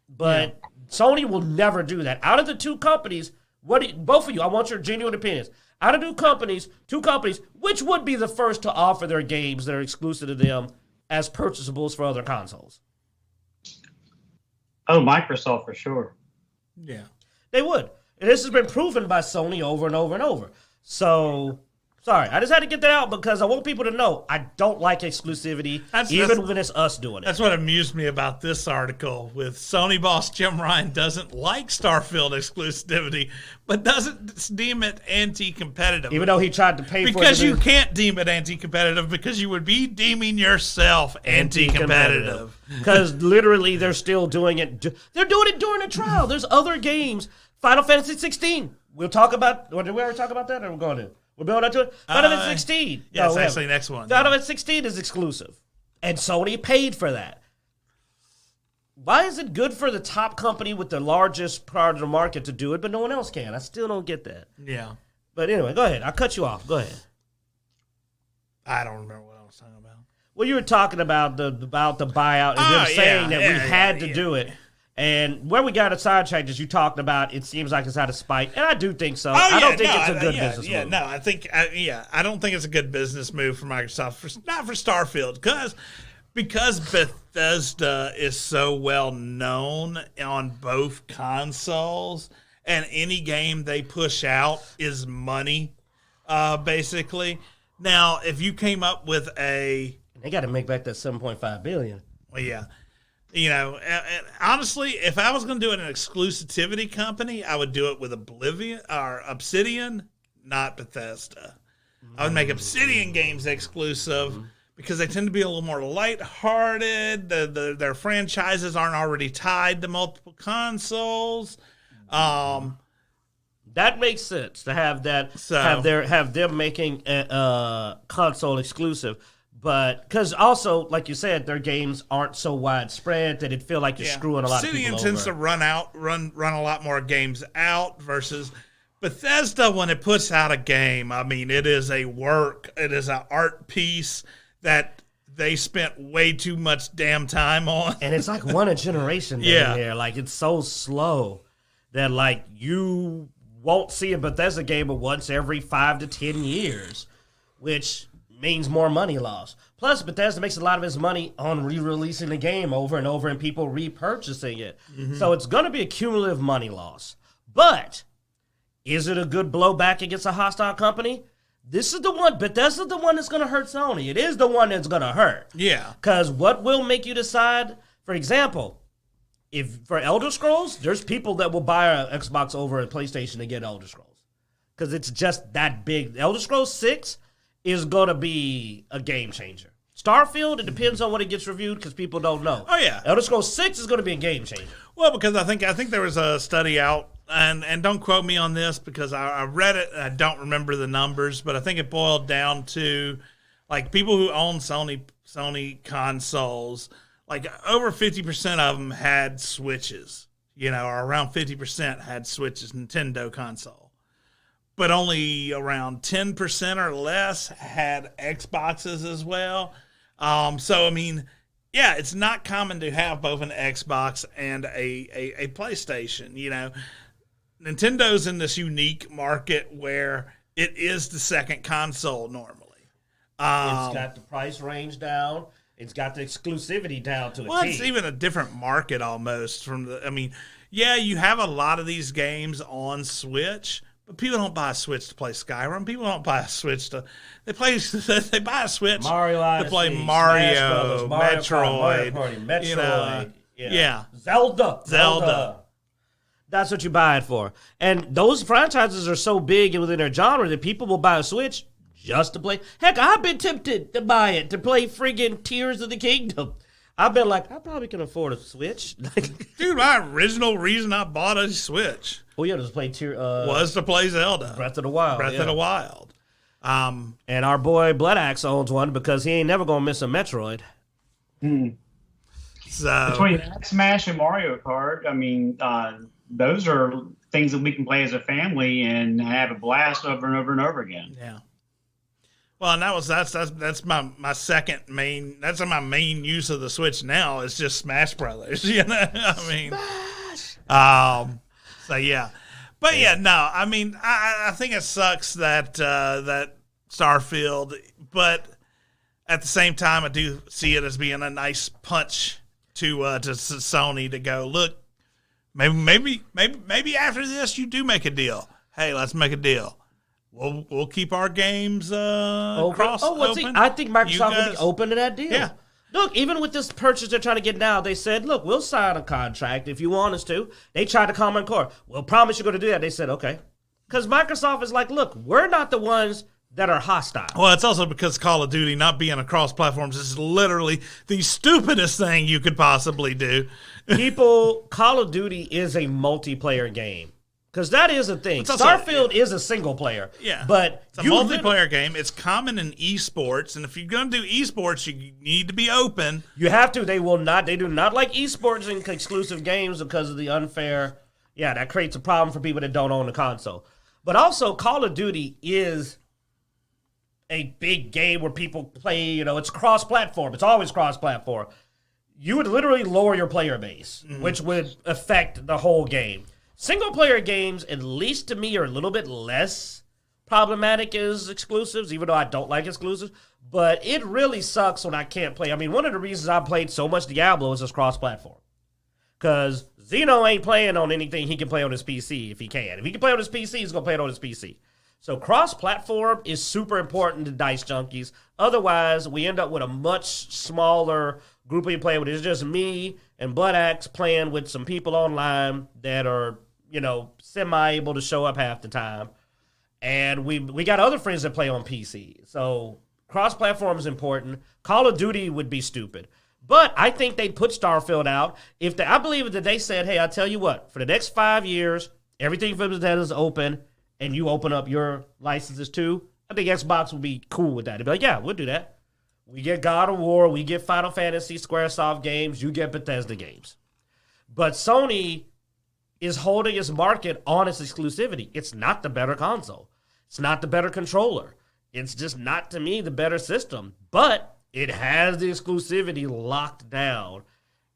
But Sony will never do that. Out of the two companies, both of you, I want your genuine opinions. Out of two companies, which would be the first to offer their games that are exclusive to them as purchasables for other consoles? Oh, Microsoft for sure. Yeah. They would. And this has been proven by Sony over and over and over. So, sorry. I just had to get that out because I want people to know I don't like exclusivity, even when it's us doing it. That's what amused me about this article with Sony boss Jim Ryan doesn't like Starfield exclusivity, but doesn't deem it anti-competitive. Even though he tried to pay for it. Because you can't deem it anti-competitive because you would be deeming yourself anti-competitive. Because literally they're still doing it. They're doing it during a trial. There's other games. Final Fantasy 16. We'll talk about, did we already talk about that or we're going to? We're building up to it? Final Fantasy 16. Yeah, it's actually next one. Final Fantasy 16 is exclusive. And Sony paid for that. Why is it good for the top company with the largest part of the market to do it, but no one else can? I still don't get that. Yeah. But anyway, go ahead. I'll cut you off. Go ahead. I don't remember what I was talking about. Well, you were talking about the buyout and them saying that we had to do it. And where we got a sidetracked is you talked about it seems like it's out of spite, and I do think so. I don't think it's a good business move. No, I think I don't think it's a good business move for Microsoft, not for Starfield, because Bethesda is so well known on both consoles, and any game they push out is money, basically. Now, if you came up with they got to make back that $7.5 billion. Well, yeah. And honestly, if I was going to do it in an exclusivity company, I would do it with Obsidian, not Bethesda. I would make Obsidian games exclusive because they tend to be a little more lighthearted. Their franchises aren't already tied to multiple consoles. That makes sense to have that. Have them making a console exclusive. But because also, like you said, their games aren't so widespread that it feel like you're screwing a lot of people over. Obsidian tends to run a lot more games out versus Bethesda. When it puts out a game, I mean, it is a work, it is an art piece that they spent way too much damn time on. And it's like one a generation down there. Like, it's so slow that, like, you won't see a Bethesda game but once every 5 to 10 years, which means more money lost. Plus, Bethesda makes a lot of its money on re-releasing the game over and over and people repurchasing it. So it's going to be a cumulative money loss. But is it a good blowback against a hostile company? This is the one. Bethesda's the one that's going to hurt Sony. It is the one that's going to hurt. Yeah. Because what will make you decide, for example, if for Elder Scrolls, there's people that will buy an Xbox over a PlayStation to get Elder Scrolls. Because it's just that big. Elder Scrolls 6 is going to be a game changer. Starfield, it depends on what it gets reviewed because people don't know. Oh, yeah. Elder Scrolls 6 is going to be a game changer. Well, because I think there was a study out, and don't quote me on this because I read it and I don't remember the numbers, but I think it boiled down to, like, people who own Sony consoles, like, over 50% of them had Switches, or around 50% had Switches, Nintendo console. But only around 10% or less had Xboxes as well. So, I mean, yeah, it's not common to have both an Xbox and a PlayStation, Nintendo's in this unique market where it is the second console normally. It's got the price range down. It's got the exclusivity down to a Well, T. it's even a different market almost you have a lot of these games on Switch, but people don't buy a Switch to play Skyrim. People don't buy a Switch to they buy a Switch Mario to play Odyssey, Mario, Mario Metroid, Mario Party, Metroid, yeah. Zelda. That's what you buy it for. And those franchises are so big within their genre that people will buy a Switch just to play. Heck, I've been tempted to buy it to play friggin' Tears of the Kingdom. I've been like, I probably can afford a Switch. Dude, my original reason I bought a Switch to play was to play Zelda. Breath of the Wild. Breath of the Wild. And our boy Bloodaxe owns one because he ain't never going to miss a Metroid. So between that, Smash and Mario Kart, I mean, those are things that we can play as a family and have a blast over and over and over again. Yeah. Well, and that's my second main. That's my main use of the Switch now. Is just Smash Brothers. I mean, Smash. So yeah, but yeah, no. I mean, I think it sucks that that Starfield, but at the same time, I do see it as being a nice punch to Sony to go, look, maybe after this you do make a deal. Hey, let's make a deal. We'll keep our games open. I think Microsoft will be open to that deal. Yeah. Look, even with this purchase they're trying to get now, they said, look, we'll sign a contract if you want us to. They tried to Common Core. We'll promise you're going to do that. They said, okay. Because Microsoft is like, look, we're not the ones that are hostile. Well, it's also because Call of Duty not being across platforms is literally the stupidest thing you could possibly do. Call of Duty is a multiplayer game. Because that is a thing. Starfield is a single player. Yeah. But it's a multiplayer game. It's common in esports. And if you're going to do esports, you need to be open. You have to. They do not like esports in exclusive games because of the unfair. Yeah, that creates a problem for people that don't own the console. But also, Call of Duty is a big game where people play, it's cross-platform. It's always cross-platform. You would literally lower your player base, which would affect the whole game. Single-player games, at least to me, are a little bit less problematic as exclusives, even though I don't like exclusives. But it really sucks when I can't play. I mean, one of the reasons I played so much Diablo is it's cross-platform. Because Xeno ain't playing on anything he can play on his PC if he can. If he can play on his PC, he's going to play it on his PC. So cross-platform is super important to Dicejunkies. Otherwise, we end up with a much smaller group we play with. It's just me and Bloodaxe playing with some people online that are, semi-able to show up half the time. And we got other friends that play on PC. So cross-platform is important. Call of Duty would be stupid. But I think they'd put Starfield out. I believe that they said, hey, I'll tell you what, for the next 5 years, everything from Bethesda is open, and you open up your licenses too. I think Xbox would be cool with that. They'd be like, yeah, we'll do that. We get God of War, we get Final Fantasy, Squaresoft games, you get Bethesda games. But Sony is holding its market on its exclusivity. It's not the better console. It's not the better controller. It's just not, to me, the better system. But It has the exclusivity locked down.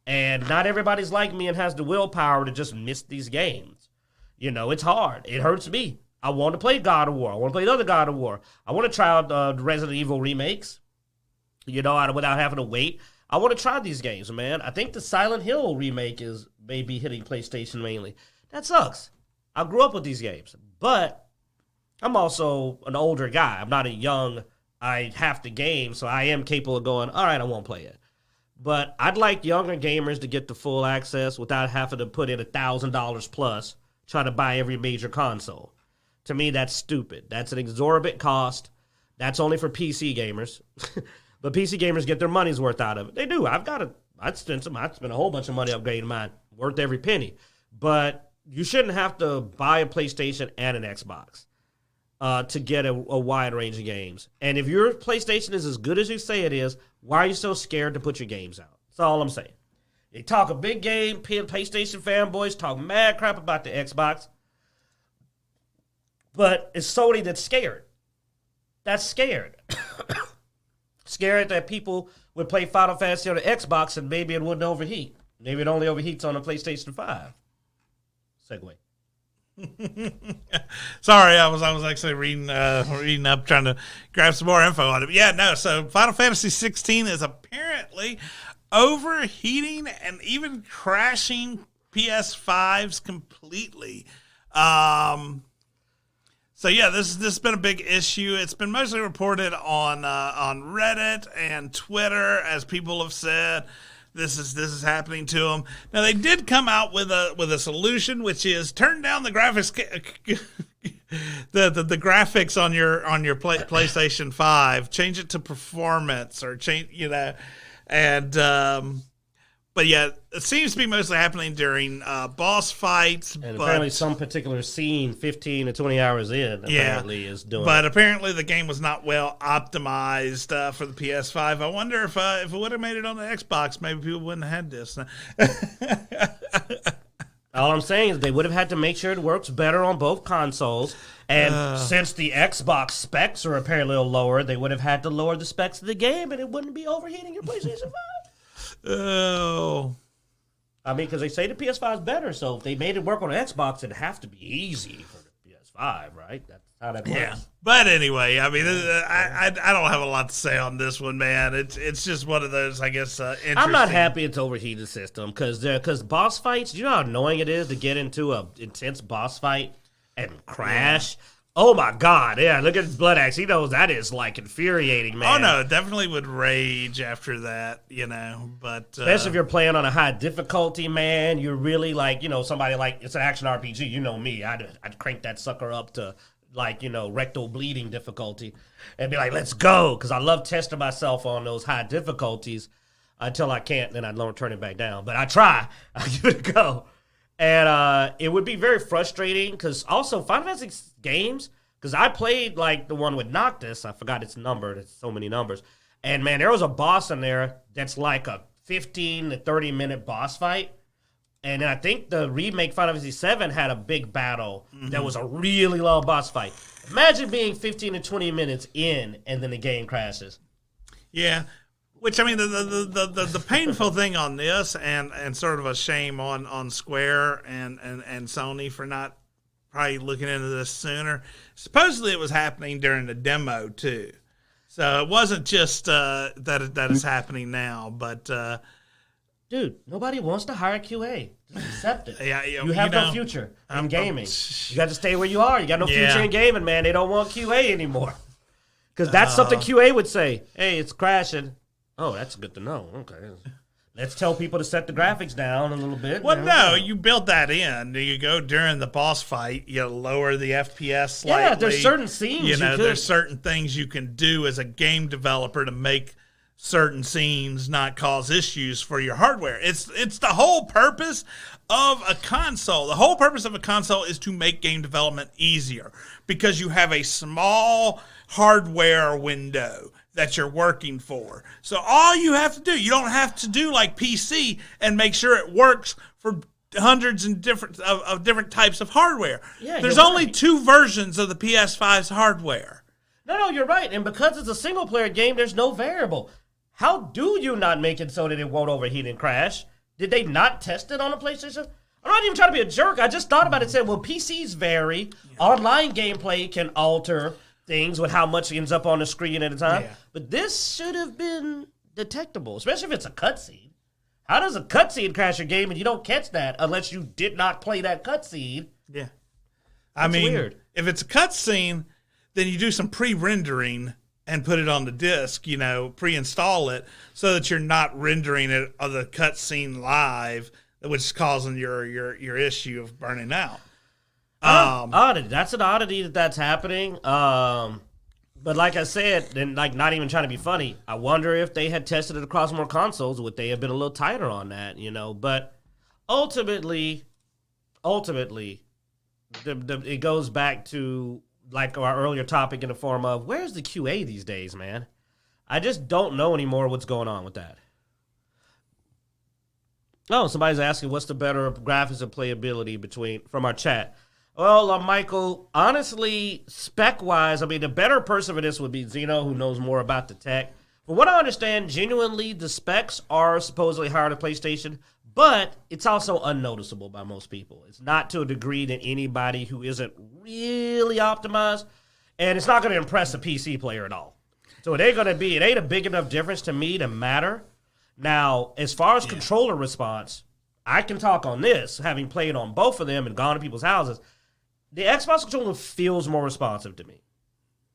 And not everybody's like me and has the willpower to just miss these games. You know, it's hard. It hurts me. I want to play God of War. I want to play the other God of War. I want to try out the Resident Evil remakes, you know, without having to wait. I want to try these games, man. I think the Silent Hill remake is maybe hitting PlayStation mainly. That sucks. I grew up with these games, but I'm also an older guy. I'm not a young, I have to game, so I am capable of going, all right, I won't play it. But I'd like younger gamers to get the full access without having to put in $1,000 plus trying to buy every major console. To me, that's stupid. That's an exorbitant cost. That's only for PC gamers. But PC gamers get their money's worth out of it. They do. I'd spend a whole bunch of money upgrading mine. Worth every penny. But you shouldn't have to buy a PlayStation and an Xbox to get a wide range of games. And if your PlayStation is as good as you say it is, why are you so scared to put your games out? That's all I'm saying. They talk a big game, PlayStation fanboys talk mad crap about the Xbox. But it's Sony that's scared. That's scared. Scared that people would play Final Fantasy on the Xbox and maybe it wouldn't overheat. Maybe it only overheats on a PlayStation 5. Segue. Sorry, I was actually reading up, trying to grab some more info on it. But yeah, no. So Final Fantasy 16 is apparently overheating and even crashing PS5s completely. So yeah, this has been a big issue. It's been mostly reported on Reddit and Twitter, as people have said. This is happening to them. Now they did come out with a solution, which is turn down the graphics, the graphics on your PlayStation 5, change it to performance or change, you know, and but yeah, it seems to be mostly happening during boss fights. And apparently some particular scene 15 to 20 hours in apparently is doing but it. Apparently the game was not well optimized for the PS5. I wonder if it would have made it on the Xbox, maybe people wouldn't have had this. All I'm saying is they would have had to make sure it works better on both consoles. And since the Xbox specs are apparently a little lower, they would have had to lower the specs of the game and it wouldn't be overheating your PlayStation 5. Oh. I mean, because they say the PS5 is better, so if they made it work on Xbox, it'd have to be easy for the PS5, right? That's how that works. Yeah. But anyway, I mean, I don't have a lot to say on this one, man. It's just one of those, I guess, interesting. I'm not happy it's overheated system, because boss fights, you know how annoying it is to get into an intense boss fight and crash? Yeah. Oh, my God. Yeah, look at his Bloodaxe. He knows that is, like, infuriating, man. Oh, no, it definitely would rage after that, you know, but... Especially if you're playing on a high difficulty, man. You're really, like, you know, somebody like... It's an action RPG. You know me. I'd crank that sucker up to, like, you know, rectal bleeding difficulty and be like, let's go, because I love testing myself on those high difficulties until I can't, then I turn it back down. But I try. I give it a go. And it would be very frustrating because also Final Fantasy games, because I played like the one with Noctis. I forgot its number. There's so many numbers. And man, there was a boss in there that's like a 15 to 30 minute boss fight. And then I think the remake Final Fantasy 7 had a big battle that was a really long boss fight. Imagine being 15 to 20 minutes in and then the game crashes. Yeah. Which, I mean, the painful thing on this, and sort of a shame on Square and Sony for not probably looking into this sooner. Supposedly it was happening during the demo, too. So it wasn't just that it's happening now, but... Dude, nobody wants to hire QA. Just accept it. Yeah, you have no future in gaming. You got to stay where you are. You got no future in gaming, man. They don't want QA anymore. Because that's something QA would say. Hey, it's crashing. Oh, that's good to know. Okay. Let's tell people to set the graphics down a little bit. Well, no, you build that in. You go during the boss fight, you lower the FPS slightly. Yeah, there's certain scenes. You know, there's certain things you can do as a game developer to make certain scenes not cause issues for your hardware. It's the whole purpose of a console. The whole purpose of a console is to make game development easier because you have a small hardware window that you're working for. So all you have to do, you don't have to do like PC and make sure it works for hundreds and different types of hardware. Yeah, there's only 2 versions of the PS5's hardware. No, you're right. And because it's a single player game, there's no variable. How do you not make it so that it won't overheat and crash? Did they not test it on a PlayStation? I'm not even trying to be a jerk. I just thought about it and said, well, PCs vary. Online gameplay can alter things with how much ends up on the screen at a time. Yeah. But this should have been detectable, especially if it's a cutscene. How does a cutscene crash your game and you don't catch that unless you did not play that cutscene? Yeah. That's weird. If it's a cutscene, then you do some pre-rendering and put it on the disc, pre-install it so that you're not rendering it on the cutscene live, which is causing your issue of burning out. Oddity. That's an oddity that's happening. But like I said, and like not even trying to be funny, I wonder if they had tested it across more consoles, would they have been a little tighter on that, But ultimately, it goes back to like our earlier topic in the form of, where's the QA these days, man? I just don't know anymore what's going on with that. Oh, somebody's asking what's the better graphics and playability from our chat. Well, Michael, honestly, spec-wise, the better person for this would be Zeno, who knows more about the tech. From what I understand, genuinely, the specs are supposedly higher to PlayStation, but it's also unnoticeable by most people. It's not to a degree that anybody who isn't really optimized, and it's not going to impress a PC player at all. So it ain't a big enough difference to me to matter. Now, as far as controller response, I can talk on this, having played on both of them and gone to people's houses. The Xbox controller feels more responsive to me.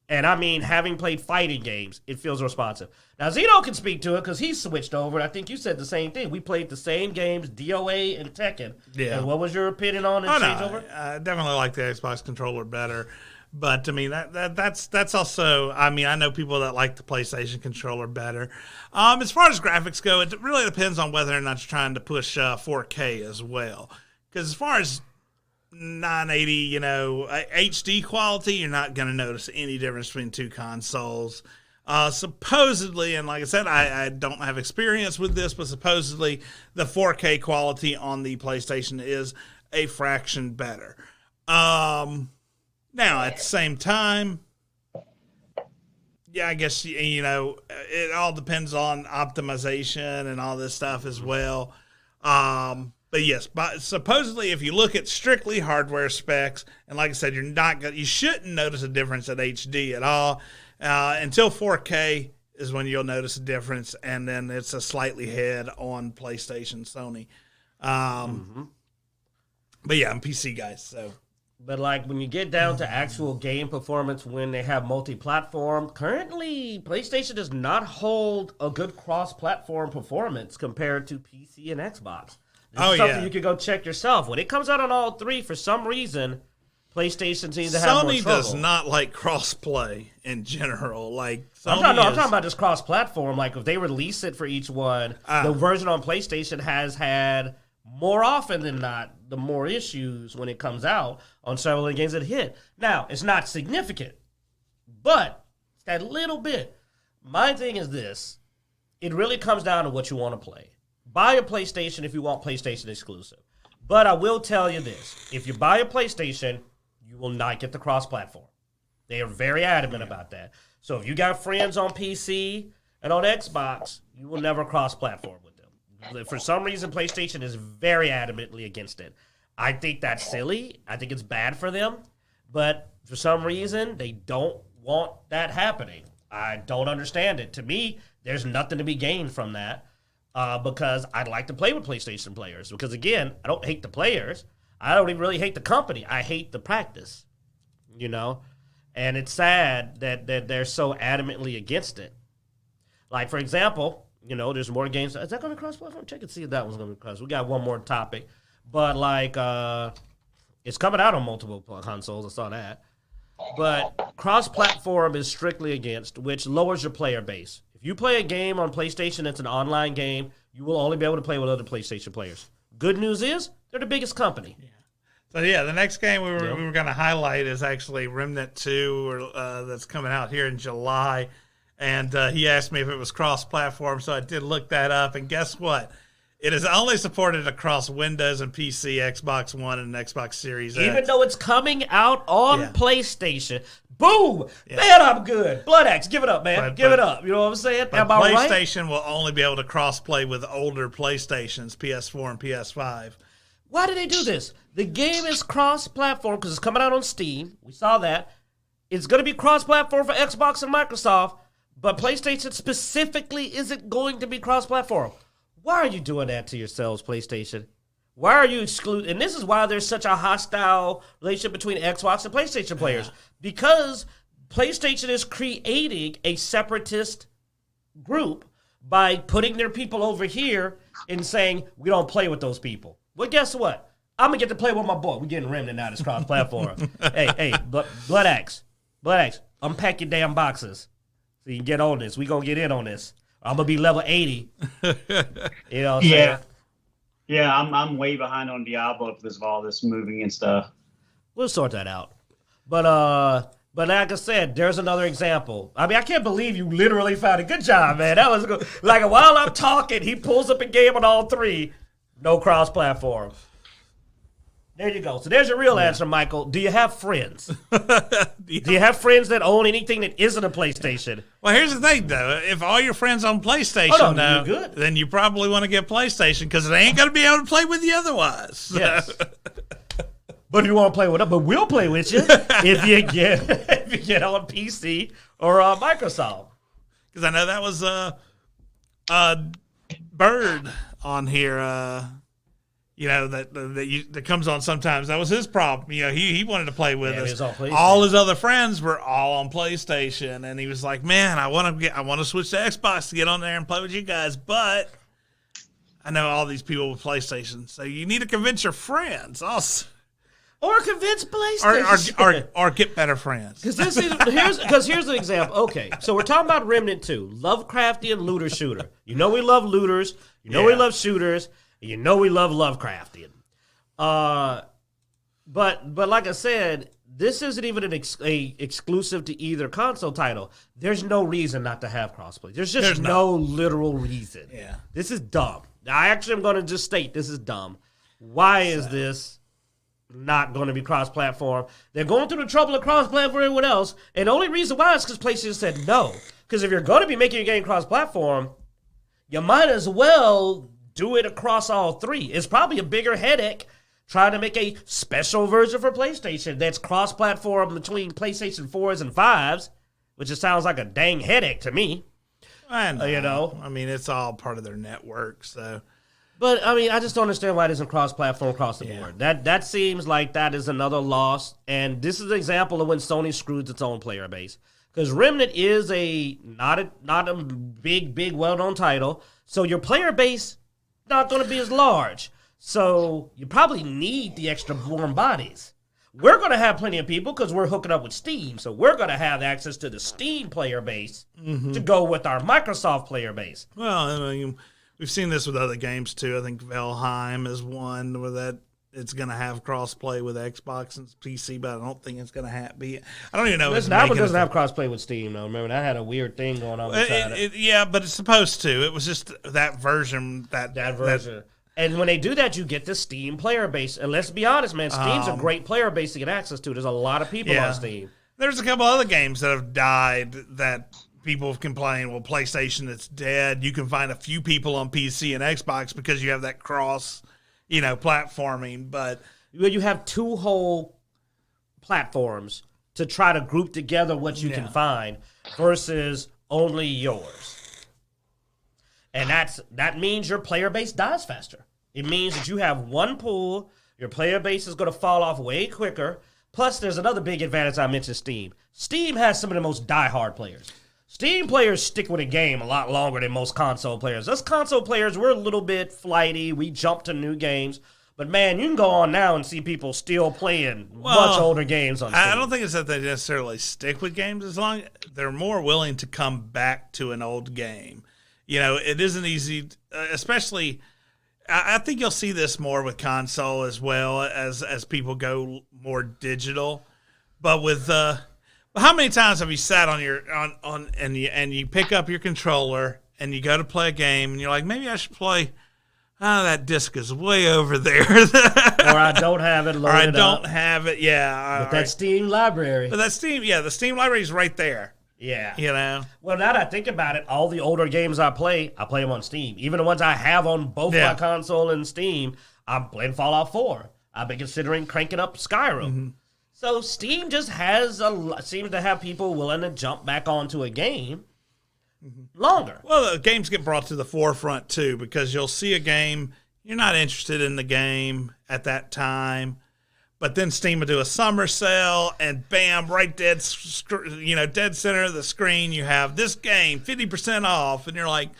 And having played fighting games, it feels responsive. Now, Zeno can speak to it because he switched over, and I think you said the same thing. We played the same games, DOA and Tekken. Yeah. And what was your opinion on it? Changeover? I definitely like the Xbox controller better. But, that's also, I know people that like the PlayStation controller better. As far as graphics go, it really depends on whether or not you're trying to push 4K as well. Because as far as 980, HD quality, you're not going to notice any difference between two consoles. Supposedly, and like I said, I don't have experience with this, but supposedly the 4K quality on the PlayStation is a fraction better. Now, at the same time, I guess, it all depends on optimization and all this stuff as well. But yes, supposedly if you look at strictly hardware specs, and like I said, you shouldn't notice a difference at HD at all until 4K is when you'll notice a difference, and then it's a slightly ahead on PlayStation, Sony. But yeah, I'm PC guys, so. But like when you get down to actual game performance, when they have multi-platform, currently PlayStation does not hold a good cross-platform performance compared to PC and Xbox. This is something you could go check yourself. When it comes out on all three, for some reason, PlayStation seems to have more trouble. Sony does not like cross-play in general. Like I'm talking about just cross-platform. Like if they release it for each one, the version on PlayStation has had more often than not the more issues when it comes out on several of the games that hit. Now, it's not significant, but it's that little bit. My thing is this. It really comes down to what you want to play. Buy a PlayStation if you want PlayStation exclusive. But I will tell you this. If you buy a PlayStation, you will not get the cross-platform. They are very adamant about that. So if you got friends on PC and on Xbox, you will never cross-platform with them. For some reason, PlayStation is very adamantly against it. I think that's silly. I think it's bad for them. But for some reason, they don't want that happening. I don't understand it. To me, there's nothing to be gained from that because I'd like to play with PlayStation players. Because, again, I don't hate the players. I don't even really hate the company. I hate the practice, And it's sad that they're so adamantly against it. Like, for example, there's more games. Is that going to cross-platform? Check and see if that one's going to cross. We got one more topic. But, it's coming out on multiple consoles. I saw that. But cross-platform is strictly against, which lowers your player base. If you play a game on PlayStation that's an online game, you will only be able to play with other PlayStation players. Good news is, they're the biggest company. Yeah. So, the next game we were going to highlight is actually Remnant 2 that's coming out here in July. And he asked me if it was cross-platform, so I did look that up. And guess what? It is only supported across Windows and PC, Xbox One, and Xbox Series X. Even though it's coming out on PlayStation, Boom! Yeah. Man, I'm good. Bloodaxe, give it up, man. Give it up. You know what I'm saying? But Am I right? PlayStation will only be able to cross-play with older PlayStations, PS4 and PS5. Why did they do this? The game is cross-platform because it's coming out on Steam. We saw that. It's going to be cross-platform for Xbox and Microsoft, but PlayStation specifically isn't going to be cross-platform. Why are you doing that to yourselves, PlayStation? Why are you excluding? And this is why there's such a hostile relationship between Xbox and PlayStation players. Because PlayStation is creating a separatist group by putting their people over here and saying, we don't play with those people. Well, guess what? I'm going to get to play with my boy. We're getting Remnant now. It's cross-platform. hey, Bloodaxe, unpack your damn boxes so you can get on this. We're going to get in on this. I'm going to be level 80. You know what I'm saying? Yeah, I'm way behind on Diablo because of all this moving and stuff. We'll sort that out. But like I said, there's another example. I mean, I can't believe you literally found it. Good job, man. That was good. Like, while I'm talking, he pulls up a game on all three. No cross-platform. There you go. So there's your real answer, Michael. Do you have friends? Do you have friends that own anything that isn't a PlayStation? Well, here's the thing, though. If all your friends on PlayStation, then you probably want to get PlayStation because they ain't going to be able to play with you otherwise. Yes. But if you want to play with us, but we'll play with you if you get on PC or Microsoft. Because I know that was Bird on here. That comes on sometimes. That was his problem. You know, he wanted to play with us. All his other friends were all on PlayStation, and he was like, "Man, I want to switch to Xbox to get on there and play with you guys, but I know all these people with PlayStation, so you need to convince your friends also." Or convince PlayStation. Or get better friends. Because here's an example. Okay, so we're talking about Remnant 2. Lovecraftian looter shooter. You know we love looters. You know we love shooters. You know we love Lovecraftian. But like I said, this isn't even an exclusive to either console title. There's no reason not to have crossplay. There's no literal reason. Yeah. This is dumb. I actually am going to just state this is dumb. Why is this not going to be cross-platform? They're going through the trouble of cross-platform for everyone else, and the only reason why is because PlayStation said no. Because if you're going to be making your game cross-platform, you might as well do it across all three. It's probably a bigger headache trying to make a special version for PlayStation that's cross-platform between PlayStation 4s and 5s, which just sounds like a dang headache to me. I know. I mean, it's all part of their network, so... But, I mean, I just don't understand why it isn't cross-platform across the board. That seems like that is another loss, and this is an example of when Sony screws its own player base. Because Remnant is not a big, well-known title, so your player base not going to be as large. So you probably need the extra warm bodies. We're going to have plenty of people because we're hooking up with Steam, so we're going to have access to the Steam player base to go with our Microsoft player base. Well, I mean... We've seen this with other games, too. I think Valheim is one where it's going to have cross-play with Xbox and PC, but I don't think it's going to be. I don't even know. That one doesn't have cross-play with Steam, though. Remember, that had a weird thing going on inside it. Yeah, but it's supposed to. It was just that version. That version. And when they do that, you get the Steam player base. And let's be honest, man, Steam's a great player base to get access to. There's a lot of people on Steam. There's a couple other games that have died that... People have complained, well, PlayStation, it's dead. You can find a few people on PC and Xbox because you have that cross, platforming. But you have two whole platforms to try to group together what you can find versus only yours. And that means your player base dies faster. It means that you have one pool, your player base is going to fall off way quicker. Plus, there's another big advantage I mentioned, Steam. Steam has some of the most diehard players. Steam players stick with a game a lot longer than most console players. Us console players, we're a little bit flighty. We jump to new games. But, man, you can go on now and see people still playing much older games on Steam. I don't think it's that they necessarily stick with games as long as they're more willing to come back to an old game. It isn't easy, especially I think you'll see this more with console as well as people go more digital. But with how many times have you sat on your and you pick up your controller and you go to play a game and you're like, maybe I should play oh, that disc is way over there. Or I don't have it loaded Or I up. don't have it, yeah. But that Steam library. But that Steam, the Steam library is right there. Yeah. You know? Well, now that I think about it, all the older games I play them on Steam. Even the ones I have on both my console and Steam, I'm playing Fallout 4. I've been considering cranking up Skyrim. Mm-hmm. So Steam just seems to have people willing to jump back onto a game longer. Well, the games get brought to the forefront, too, because you'll see a game, you're not interested in the game at that time, but then Steam will do a summer sale, and bam, right dead center of the screen, you have this game, 50% off, and you're like,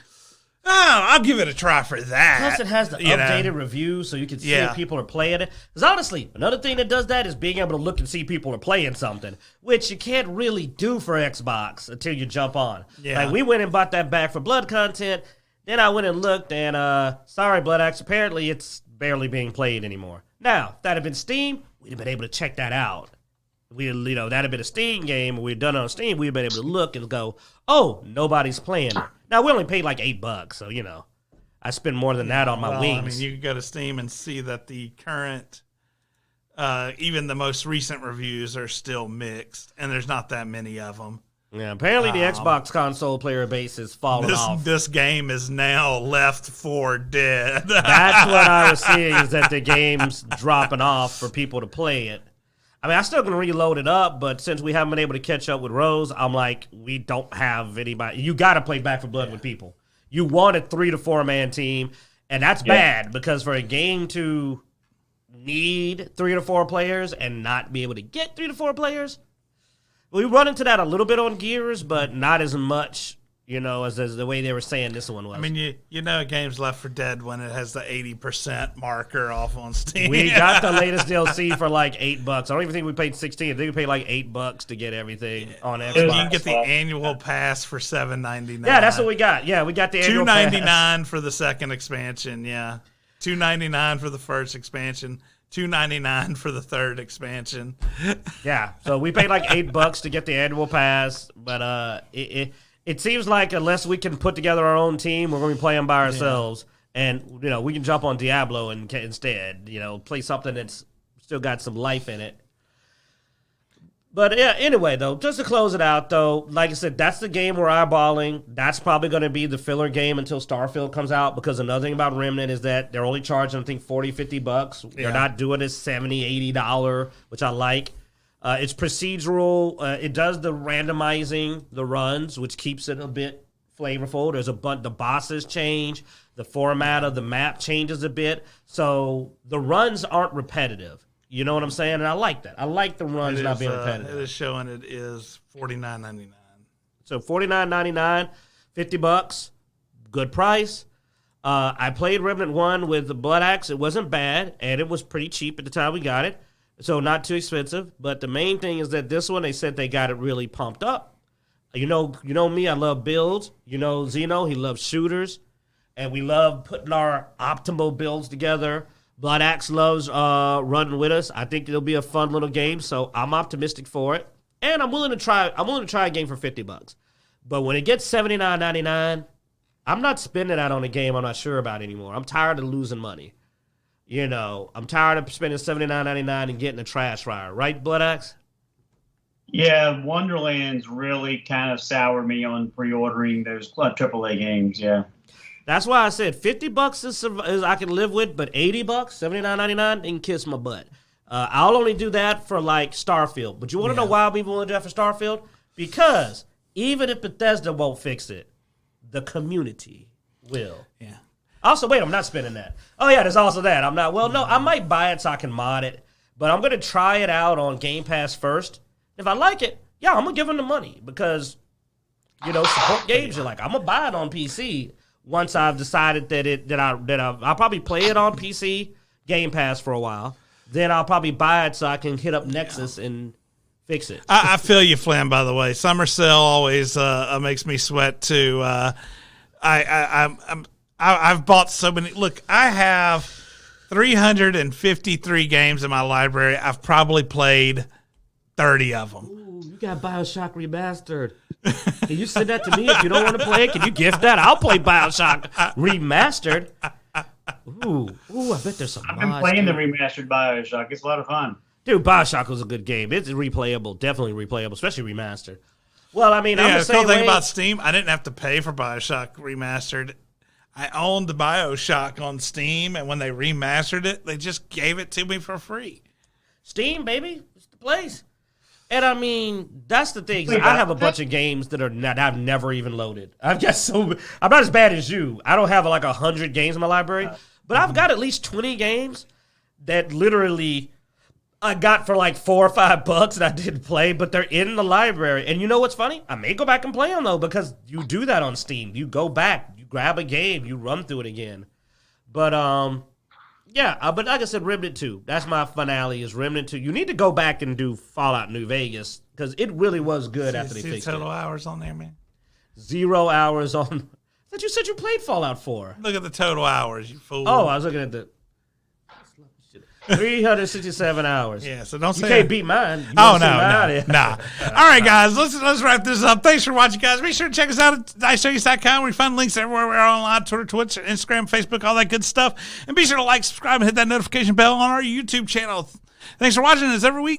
oh, I'll give it a try for that. Plus, it has the updated reviews, so you can see if people are playing it. Because honestly, another thing that does that is being able to look and see people are playing something, which you can't really do for Xbox until you jump on. Yeah. Like, we went and bought that Back for Blood content, then I went and looked, and sorry, Bloodaxe, apparently it's barely being played anymore. Now, if that had been Steam, we'd have been able to check that out. That had been a Steam game, and we'd done it on Steam, we'd have been able to look and go, oh, nobody's playing it. Now, we only paid like $8, so, I spend more than that on my wings. I mean, you can go to Steam and see that the current, even the most recent reviews are still mixed, and there's not that many of them. Yeah, apparently the Xbox console player base has fallen off. This game is now left for dead. That's what I was seeing, is that the game's dropping off for people to play it. I mean, I still can reload it up, but since we haven't been able to catch up with Rose, I'm like, we don't have anybody. You got to play Back for Blood with people. You want a 3 to 4 man team, and that's bad, because for a game to need 3 to 4 players and not be able to get 3 to 4 players, we run into that a little bit on Gears, but not as much, as the way they were saying this one was. I mean, a game's left for dead when it has the 80% marker off on Steam. We got the latest DLC for like $8. I don't even think we paid 16. I think we paid like $8 to get everything on Xbox. You can get the annual pass for $7.99. Yeah, that's what we got. Yeah, we got the annual pass. $2.99 for the second expansion. Yeah, $2.99 for the first expansion. $2.99 for the third expansion. Yeah, so we paid like $8 to get the annual pass, but it seems like unless we can put together our own team, we're going to be playing by ourselves, and we can jump on Diablo instead. Play something that's still got some life in it. But yeah, anyway, though, just to close it out, though, like I said, that's the game we're eyeballing. That's probably going to be the filler game until Starfield comes out, because another thing about Remnant is that they're only charging, I think, $40, $50. They're not doing this $70, $80, which I like. It's procedural. It does the randomizing the runs, which keeps it a bit flavorful. There's the bosses change. The format of the map changes a bit. So the runs aren't repetitive. You know what I'm saying? And I like that. I like the runs not being repetitive. It is showing it is $49.99. So $49.99, $50, good price. I played Remnant 1 with the Bloodaxe. It wasn't bad, and it was pretty cheap at the time we got it. So not too expensive. But the main thing is that this one, they said they got it really pumped up. You know me, I love builds. Xeno, he loves shooters. And we love putting our optimal builds together. Bloodaxe loves running with us. I think it'll be a fun little game, so I'm optimistic for it. And I'm willing to try a game for $50. But when it gets $79.99, I'm not spending that on a game I'm not sure about anymore. I'm tired of losing money. I'm tired of spending $79.99 and getting a trash fire. Right, Bloodaxe? Yeah, Wonderland's really kind of soured me on pre-ordering those AAA games, yeah. That's why I said $50 is I can live with, but $80, $79.99, they can kiss my butt. I'll only do that for like Starfield. But you want to know why I'll be willing to do that for Starfield? Because even if Bethesda won't fix it, the community will. Yeah. Also, wait, I'm not spending that. Oh yeah, there's also that. I'm not. Well, no, I might buy it so I can mod it, but I'm gonna try it out on Game Pass first. If I like it, I'm gonna give them the money because support games. You're like, I'm gonna buy it on PC. Once I've decided that I'll probably play it on PC Game Pass for a while, then I'll probably buy it so I can hit up Nexus and fix it. I feel you, Flam. By the way, summer sale always makes me sweat too. I've bought so many. Look, I have 353 games in my library. I've probably played 30 of them. Ooh, you got BioShock Remastered. Can you send that to me if you don't want to play it? Can you gift that? I'll play BioShock Remastered. Ooh, I bet there's some. I've been playing the remastered Bioshock. It's a lot of fun. Dude, Bioshock was a good game. It's replayable, definitely replayable, especially remastered. Well, I mean, I'm the the same cool thing way. about Steam, I didn't have to pay for Bioshock Remastered. I owned the Bioshock on Steam, and when they remastered it, they just gave it to me for free. Steam, baby, it's the place. And I mean, that's the thing. I have a bunch of games that I've never even loaded. I'm not as bad as you. I don't have like 100 games in my library, but I've got at least 20 games that literally I got for like $4 or $5 and I didn't play, but they're in the library. And you know what's funny? I may go back and play them though, because you do that on Steam. You go back, you grab a game, you run through it again. But but like I said, Remnant 2. That's my finale. Is Remnant 2. You need to go back and do Fallout New Vegas because it really was good after they fixed total it. hours on there, man. 0 hours on. I thought you said you played Fallout 4. Look at the total hours, you fool. Oh, I was looking at the 367 hours. Yeah, so don't say you can't beat mine. You Oh, wanna see mine? nah. All right, guys, let's wrap this up. Thanks for watching, guys. Make sure to check us out at Dicejunkies.com. We find links everywhere. We're online, Twitter, Twitch, Instagram, Facebook, all that good stuff. And be sure to like, subscribe, and hit that notification bell on our YouTube channel. Thanks for watching us every week.